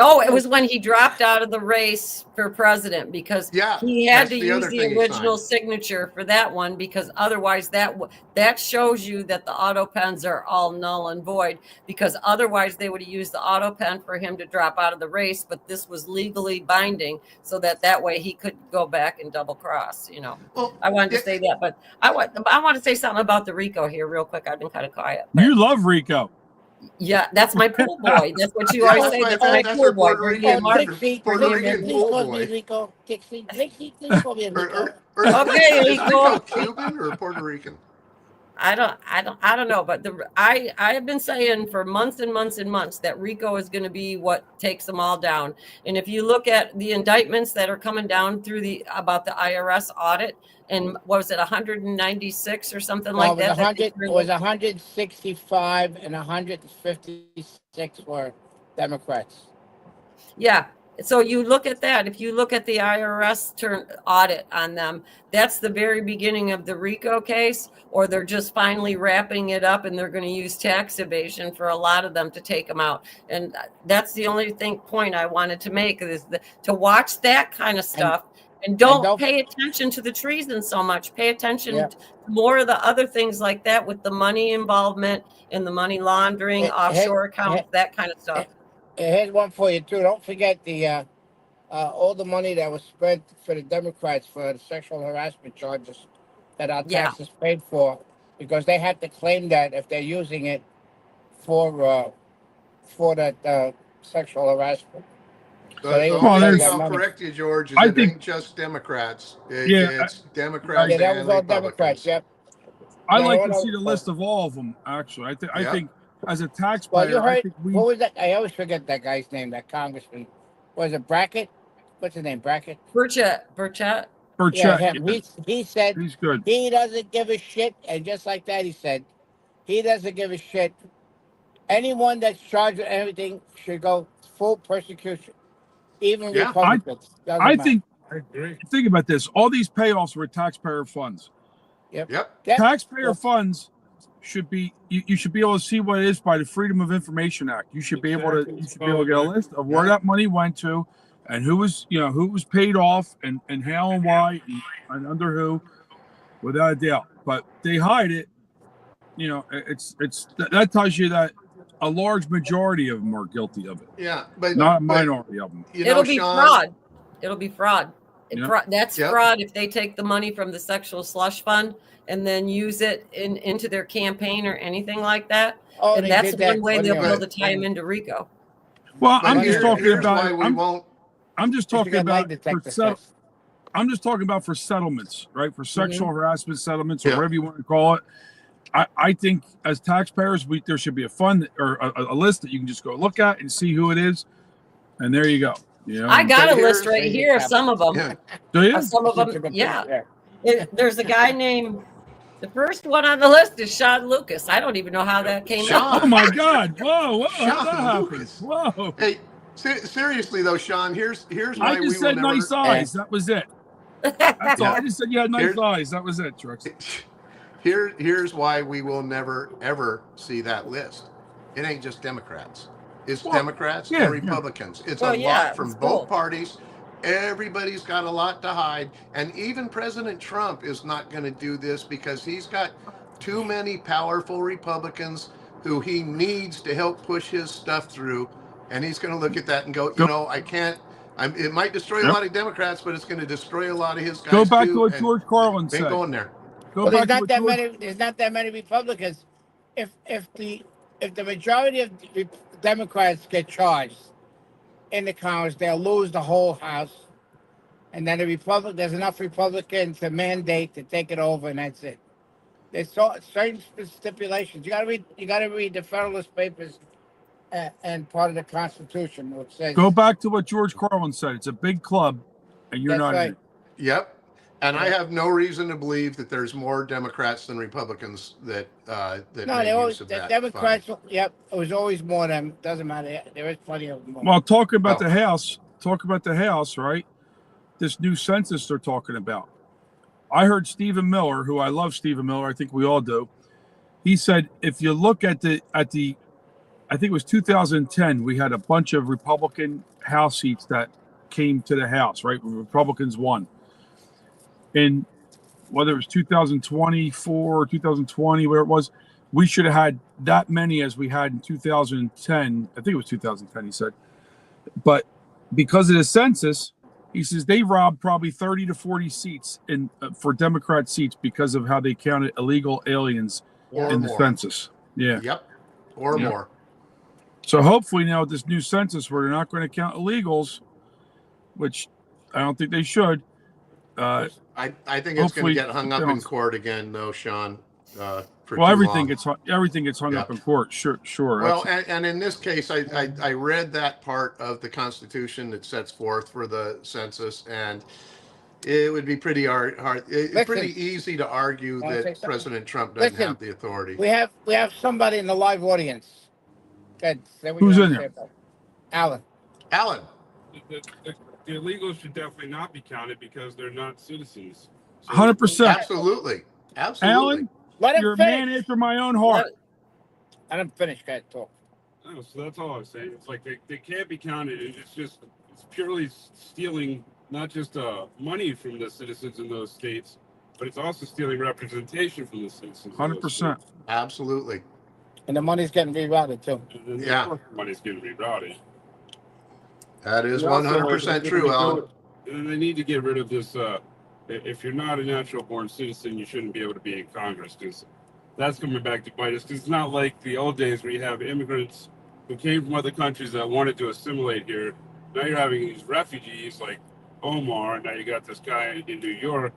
Oh, it was when he dropped out of the race for president because he had to use the original signature for that one, because otherwise that shows you that the auto pens are all null and void, because otherwise they would have used the auto pen for him to drop out of the race, but this was legally binding so that way he could go back and double cross. Well, I wanted to say that, but I want to say something about the Rico here real quick. I've been kind of quiet. You love Rico. Yeah, that's my pool boy. That's what you always say. That's my pool boy. Puerto Rican pool boy. Rico, Dixie, please call me Rico. Okay, Rico. Cuban or Puerto Rican? I don't know, but I have been saying for months and months and months that Rico is going to be what takes them all down. And if you look at the indictments that are coming down through about the IRS audit, and what was it, 196 or something like that? It was 165 and 156 were Democrats. Yeah. So you look at that. If you look at the IRS audit on them, that's the very beginning of the Rico case, or they're just finally wrapping it up and they're going to use tax evasion for a lot of them to take them out. And that's the only point I wanted to make is to watch that kind of stuff. And don't pay attention to the treason so much. Pay attention to more of the other things like that with the money involvement and the money laundering, offshore accounts, that kind of stuff. Here's one for you, too. Don't forget the all the money that was spent for the Democrats for the sexual harassment charges that our taxes paid for, because they had to claim that if they're using it for that sexual harassment. I'll correct you, George. It ain't just Democrats. It's Democrats and that was all Republicans. Democrats. I'd like to see the list of all of them. Actually, I think as a taxpayer, well, you heard, what was that? I always forget that guy's name. That congressman. Was it Brackett? What's his name? Brackett. Burchett. Yeah, he said he's good. He doesn't give a shit, and just like that, he said he doesn't give a shit. Anyone that's charged with anything should go full persecution. Even Republicans. I think about this. All these payoffs were taxpayer funds. Yep. Taxpayer funds should be. You should be able to see what it is by the Freedom of Information Act. You should be able to. You should be able to get a list of where that money went to, and who was paid off, and how and why, and under who, without a doubt. But they hide it. That tells you that a large majority of them are guilty of it. Yeah, but not a minority of them. It'll be fraud. It'll be fraud. That's fraud if they take the money from the sexual slush fund and then use it into their campaign or anything like that. Oh, and that's one way they'll be able to tie them into Rico. Well, I'm just talking about. I'm just talking about I'm just talking about for settlements, right? For sexual harassment settlements or whatever you want to call it. I think as taxpayers, there should be a fund or a list that you can just go look at and see who it is, and there you go. I got a list right here of some of them. Yeah. Do you? Some of them, yeah. There's a guy named. The first one on the list is Sean Lucas. I don't even know how that came out. Oh my God! Whoa! How that happened? Whoa! Hey, seriously though, Sean. Here's why I just said nice eyes. That was it. That's all. I just said you had nice eyes. That was it, Trix. Here's why we will never ever see that list. It ain't just Democrats. It's Democrats and Republicans. It's a lot from both parties. Everybody's got a lot to hide. And even President Trump is not going to do this because he's got too many powerful Republicans who he needs to help push his stuff through. And he's going to look at that and go, I can't. It might destroy a lot of Democrats, but it's going to destroy a lot of his guys. Go back to what George Carlin said. Ain't going there. There's not that many Republicans. If the majority of Democrats get charged in the Congress, they'll lose the whole House, and then there's enough Republicans to mandate to take it over, and that's it. There's certain stipulations. You got to read the Federalist Papers and part of the Constitution, which says. Go back to what George Carlin said. It's a big club, and you're not in it. Yep. And I have no reason to believe that there's more Democrats than Republicans that Democrats. Fund. Yep, it was always more of them. Doesn't matter. There is plenty of them. Well, talk about the House. Talk about the House, right? This new census they're talking about. I heard Stephen Miller, who I love Stephen Miller. I think we all do. He said if you look at the, I think it was 2010, we had a bunch of Republican House seats that came to the House, right? Republicans won. And whether it was 2024 or 2020, where it was, we should have had that many as we had in 2010. I think it was 2010, he said. But because of the census, he says they robbed probably 30 to 40 seats for Democrat seats because of how they counted illegal aliens in the census. Yeah. Yep. Or more. So hopefully now with this new census where they're not going to count illegals, which I don't think they should. I think it's going to get hung up in court again, though, Sean. Everything gets hung up in court. Sure. Well, and in this case, I read that part of the Constitution that sets forth for the census, and it would be pretty pretty easy to argue that President Trump doesn't have the authority. We have somebody in the live audience. Who's in there? Alan. The illegals should definitely not be counted because they're not citizens. 100%. Absolutely. Alan, you're a man after my own heart. Let him finish, guys. Talk. No, so that's all I'm saying. It's like they can't be counted. It's purely stealing not just money from the citizens in those states, but it's also stealing representation from the citizens. 100%. Absolutely. And the money's getting rerouted too. Yeah. Money's getting rerouted. That is 100% true, Alan. They need to get rid of this. If you're not a natural born citizen, you shouldn't be able to be in Congress, because that's coming back to bite us. Because it's not like the old days where you have immigrants who came from other countries that wanted to assimilate here. Now you're having these refugees like Omar, and now you got this guy in New York,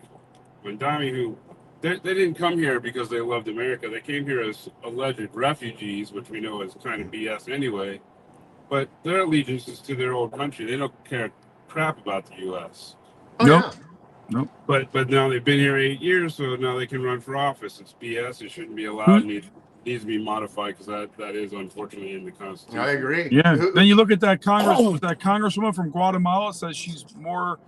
Mandami, who they didn't come here because they loved America. They came here as alleged refugees, which we know is kind of BS anyway. But their allegiance is to their old country. They don't care crap about the U.S. Nope. But now they've been here 8 years, so now they can run for office. It's BS. It shouldn't be allowed. It needs to be modified because that is unfortunately in the Constitution. I agree. Yeah. Then you look at that congresswoman from Guatemala says she's more.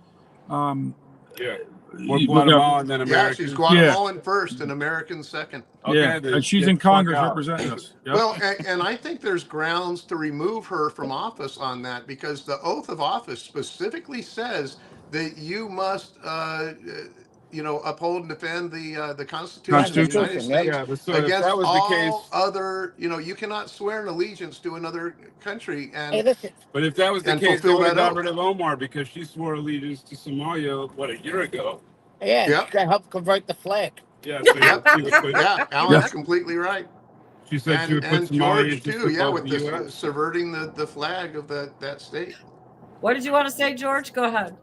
More Guatemalan than American. Yeah, she's Guatemalan first and American second. Okay, and she's in Congress representing us. Yep. Well, and I think there's grounds to remove her from office on that, because the oath of office specifically says that you must, uphold and defend the Constitution of the United States against all other. You cannot swear an allegiance to another country. But if that was the case, they would have got rid of Omar, because she swore allegiance to Somalia a year ago. Yeah, she helped convert the flag. Yeah, Alan's completely right. She said she would put Somalia too. With subverting the flag of that state. What did you want to say, George? Go ahead.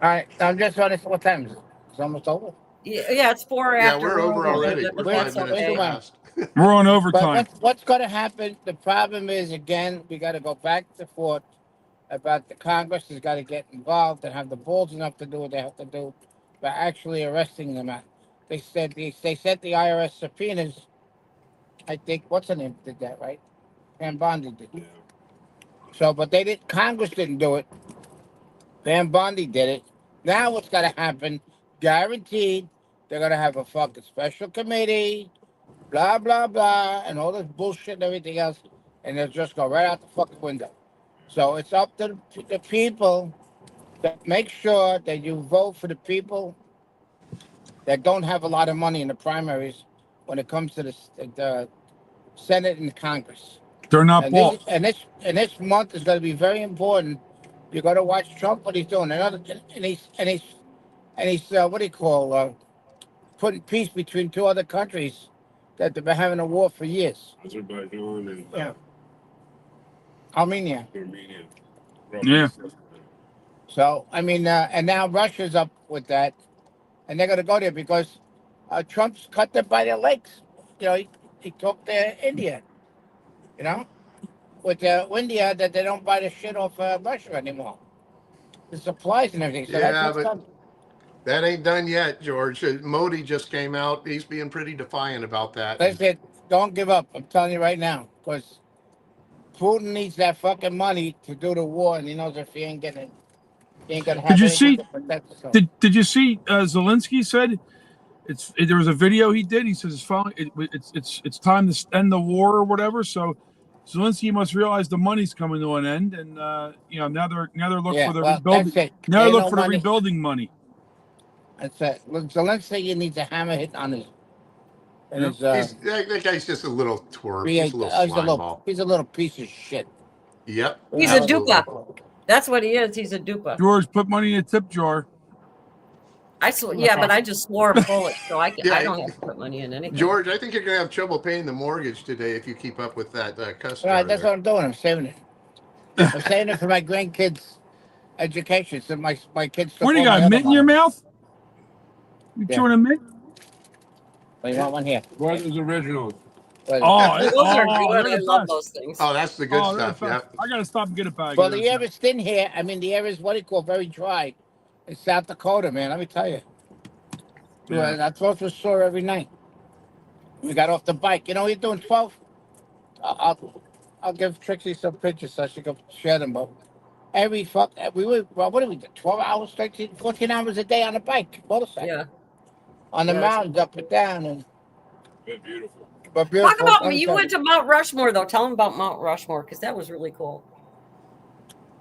All right, I'm just wondering what time is it? It's almost over. Yeah, it's 4 after. Yeah, we're over already. We're 5 minutes past. We're on overtime. But what's going to happen? The problem is, again, we got to go back to forth about the Congress has got to get involved and have the balls enough to do what they have to do by actually arresting them. They said they sent the IRS subpoenas. I think what's her name did that, right? Van Bondi did. So, but they didn't. Congress didn't do it. Van Bondi did it. Now what's going to happen? Guaranteed, they're going to have a fucking special committee, blah, blah, blah, and all this bullshit and everything else, and they'll just go right out the fucking window. So it's up to the people to make sure that you vote for the people that don't have a lot of money in the primaries when it comes to the Senate and Congress. They're not bought. And this month is going to be very important. You're going to watch Trump, what he's doing. And he's what do you call, putting peace between two other countries that they've been having a war for years. Azerbaijan and Armenia. Yeah. So I mean, and now Russia's up with that, and they're going to go there because Trump's cut them by their legs. You know, he took India. You know, with India that they don't buy the shit off Russia anymore. The supplies and everything. So Yeah, that's but done. that ain't done yet, George. Modi just came out. He's being pretty defiant about that. Listen, don't give up. I'm telling you right now, because Putin needs that fucking money to do the war, and he knows if he ain't getting it, he ain't gonna have Did you anything see? to protect himself. Did you see? Zelensky said there was a video he did. He says it's time to end the war or whatever. So Zelensky must realize the money's coming to an end, and now they're looking for the rebuilding. That's it. Now they're Ain't looking no for the money. rebuilding money. That's it. Look, Zelensky needs a hammer hit on his. And Yep. his that guy's just a little twerp. He's a little slime ball. He's a little piece of shit. Yep. He's absolutely. a dupa. That's what he is. He's a dupa. George, put money in a tip jar. But I just swore a bullet, so I don't have to put money in anything. George, I think you're gonna have trouble paying the mortgage today if you keep up with that customer. Right, that's what I'm doing. I'm saving it. I'm saving it for my grandkids' education. So my kids. What do you got? Mint in your mouth? You chewing a mint? You want one here? Brothers Originals. Those are good. I love those things. Oh, that's the good stuff. Yeah. I gotta stop and get a bag. Well, the air is thin here. I mean, the air is what do you call very dry. In South Dakota, man. Let me tell you. Yeah. I throw to the store every night. We got off the bike. You know, you're doing 12. I'll give Trixie some pictures so she can share them. But we were, what did we do? 12 hours, 13, 14 hours a day on a bike, motorcycle. Yeah. On the mountains, up and down, and beautiful. But beautiful. Talk about you went to Mount Rushmore though. Tell them about Mount Rushmore because that was really cool.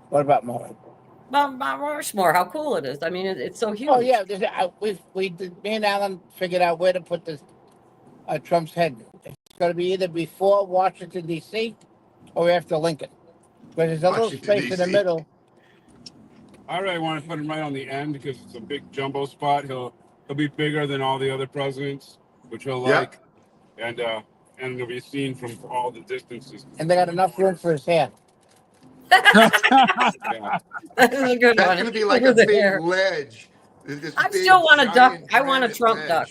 What about Mount? Mount Rushmore, how cool it is. I mean, it's so huge. Oh yeah, me and Alan figured out where to put this Trump's head. It's going to be either before Washington D.C. or after Lincoln, because there's a little space in the middle. I really want to put him right on the end because it's a big jumbo spot. He'll be bigger than all the other presidents, which he'll like, and it'll be seen from all the distances. And they got enough room for his hair. Yeah. That's a good That's one. going to be like a big ledge. I still want a duck. I want a Trump duck.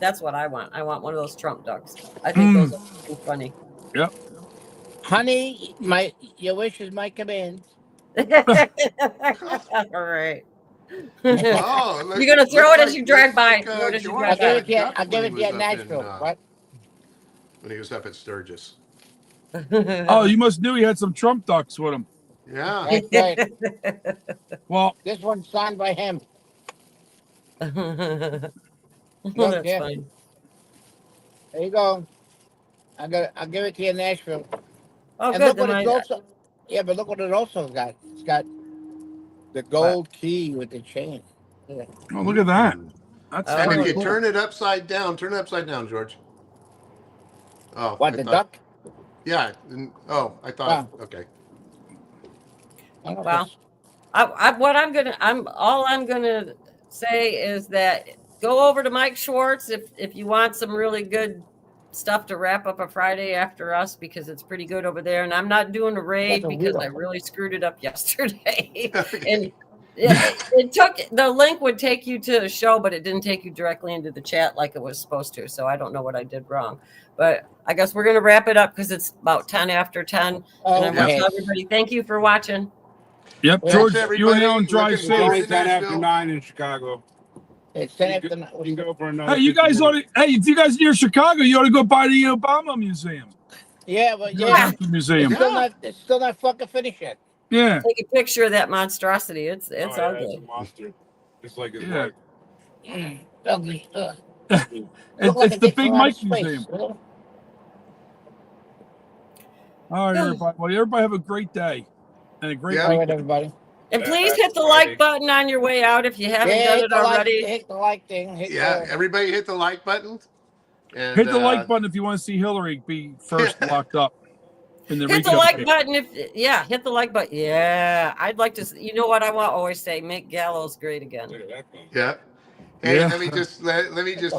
That's what I want. I want one of those Trump ducks. I think those are funny. Yep. Honey, your wish is my command. All right. Oh, you're gonna throw it as you drive by. I'll give it to you at Nashville. What? When he was up at Sturgis. Oh, you must knew he had some Trump ducks with him. Yeah. That's right. Well, this one's signed by him. That's yeah. fine. There you go. I'll give it to you in Nashville. Oh, and good. Look what but look what it also got. It's got the gold key with the chain. Yeah. Oh, look at that. That's and if you cool. turn it upside down, George. Oh, what, the duck? Yeah. I thought. Okay. Well, all I'm gonna say is that go over to Mike Schwartz if you want some really good stuff to wrap up a Friday after us, because it's pretty good over there. And I'm not doing a raid because I really screwed it up yesterday. And it took, the link would take you to the show, but it didn't take you directly into the chat like it was supposed to. So I don't know what I did wrong, but I guess we're going to wrap it up because it's about 10 after 10. And I want to tell everybody, thank you for watching. Yep, George, you and Alan drive safe. 10 after 9 in Chicago. It's 10 after 9. We can go for another. Hey, you guys ought to, if you guys are near Chicago, you ought to go by the Obama Museum. Yeah, but Museum. It's still not fucking finished yet. Yeah. Take a picture of that monstrosity. It's ugly. It's a monster. Just like his wife. Ugly. It's the Big Mike Museum. All right, everybody. Well, everybody have a great day and a great week. All right, everybody. And please hit the like button on your way out if you haven't done it already. Hit the like thing. Everybody hit the like button. And, hit the like button if you want to see Hillary be first locked up. In the hit the like button hit the like button. Yeah, I'd like to. You know what I want to always say? Make Gallows great again. Yeah. Hey, let me just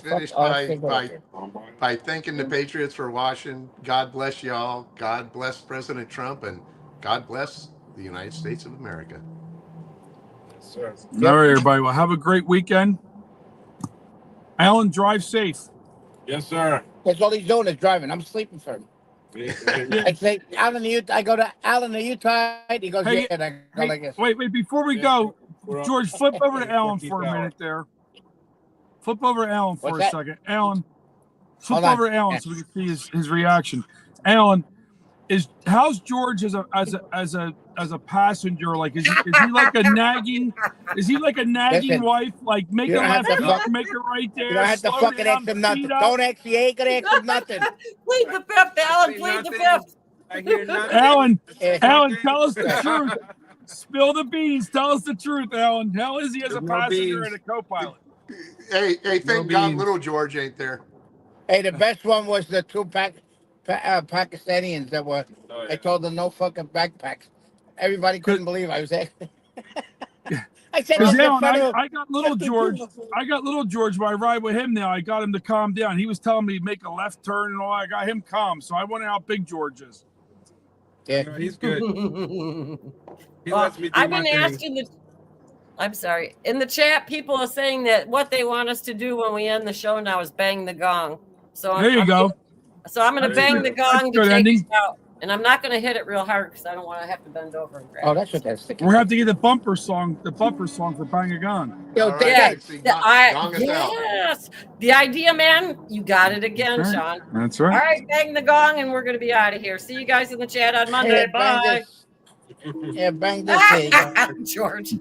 finish by thanking the Patriots for watching. God bless y'all. God bless President Trump, and God bless the United States of America. Sir. All right, everybody. Well, have a great weekend. Alan, drive safe. Yes, sir. That's all he's doing is driving. I'm sleeping for him. I say, Alan, I go to Alan, are you tired? He goes, Hey, yeah. I go like this. Wait. Before we go, George, flip over to Alan for a minute there. Flip over to Alan for a second. Alan, flip over to Alan so we can see his reaction. Alan, how's George as a passenger? Like, is he like a nagging? Is he like a nagging wife? Like, make a left, make a right there. You don't have to fucking ask him nothing. Don't ask. You ain't gonna ask him nothing. Plead the fifth, Alan. Plead the fifth. I hear nothing. Alan, tell us the truth. Spill the beans. Tell us the truth, Alan. How is he as a passenger and a co-pilot? Hey, thank God little George ain't there. Hey, the best one was the two Pakistanians that were. Oh, yeah. I told them no fucking backpacks. Everybody couldn't believe I was there. I said, Alan, I got little George. I got little George. When I ride with him now, I got him to calm down. He was telling me to make a left turn and all. I got him calm, so I wonder how big George is. Yeah, no, he's good. He lets me do I've my been asked I'm sorry. In the chat, people are saying that what they want us to do when we end the show now is bang the gong. So there you go. So I'm going to bang the gong to take ending. us out. And I'm not going to hit it real hard because I don't want to have to bend over and grab it. Oh, that's what that's thinking. We're going to have to get the bumper song for Bang a Gong. Yo, yes. The idea, man. You got it again, That's Sean. That's right. All right, bang the gong, and we're going to be out of here. See you guys in the chat on Monday. Bye. Yeah, bang this thing. George.